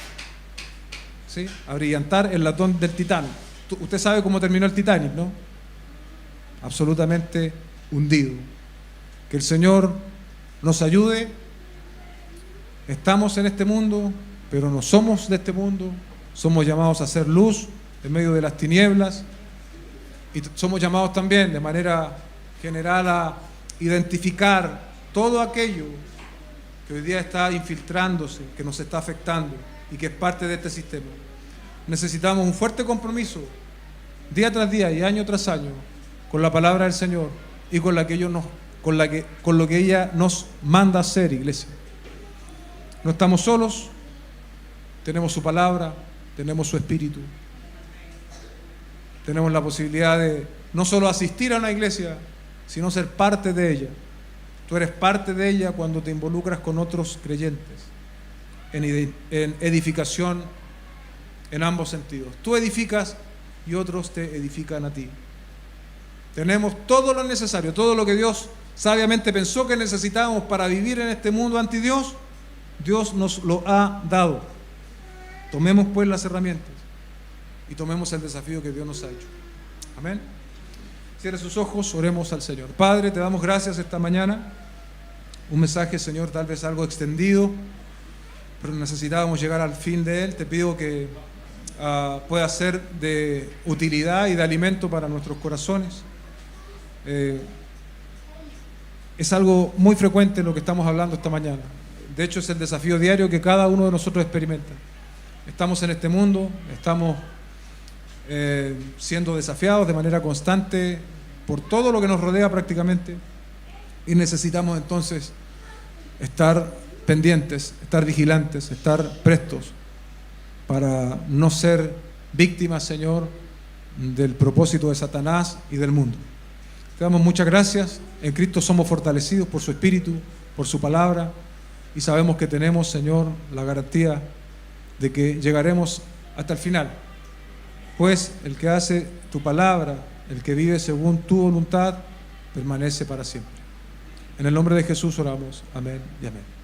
¿Sí? Abrillantar el latón del Titanic. Usted sabe cómo terminó el Titanic, ¿no? Absolutamente hundido. Que el Señor nos ayude. Estamos en este mundo, pero no somos de este mundo. Somos llamados a hacer luz en medio de las tinieblas. Y somos llamados también de manera general a identificar todo aquello que hoy día está infiltrándose, que nos está afectando y que es parte de este sistema. Necesitamos un fuerte compromiso día tras día y año tras año con la palabra del Señor y con lo que ella nos manda hacer, iglesia. No estamos solos, tenemos su palabra, tenemos su espíritu. Tenemos la posibilidad de no solo asistir a una iglesia, sino ser parte de ella. Tú eres parte de ella cuando te involucras con otros creyentes en edificación en ambos sentidos. Tú edificas y otros te edifican a ti. Tenemos todo lo necesario, todo lo que Dios sabiamente pensó que necesitábamos para vivir en este mundo anti Dios, Dios nos lo ha dado. Tomemos pues las herramientas y tomemos el desafío que Dios nos ha hecho. Amén. Cierre sus ojos, oremos al Señor. Padre, te damos gracias esta mañana. Un mensaje, Señor, tal vez algo extendido, pero necesitábamos llegar al fin de él. Te pido que pueda ser de utilidad y de alimento para nuestros corazones. Es algo muy frecuente lo que estamos hablando esta mañana. De hecho, es el desafío diario que cada uno de nosotros experimenta. Estamos en este mundo, estamos siendo desafiados de manera constante por todo lo que nos rodea prácticamente, y necesitamos entonces estar pendientes, estar vigilantes, estar prestos para no ser víctimas, Señor, del propósito de Satanás y del mundo. Te damos muchas gracias. En Cristo somos fortalecidos por su Espíritu, por su palabra, y sabemos que tenemos, Señor, la garantía de que llegaremos hasta el final. Pues el que hace tu palabra, el que vive según tu voluntad, permanece para siempre. En el nombre de Jesús oramos. Amén y amén.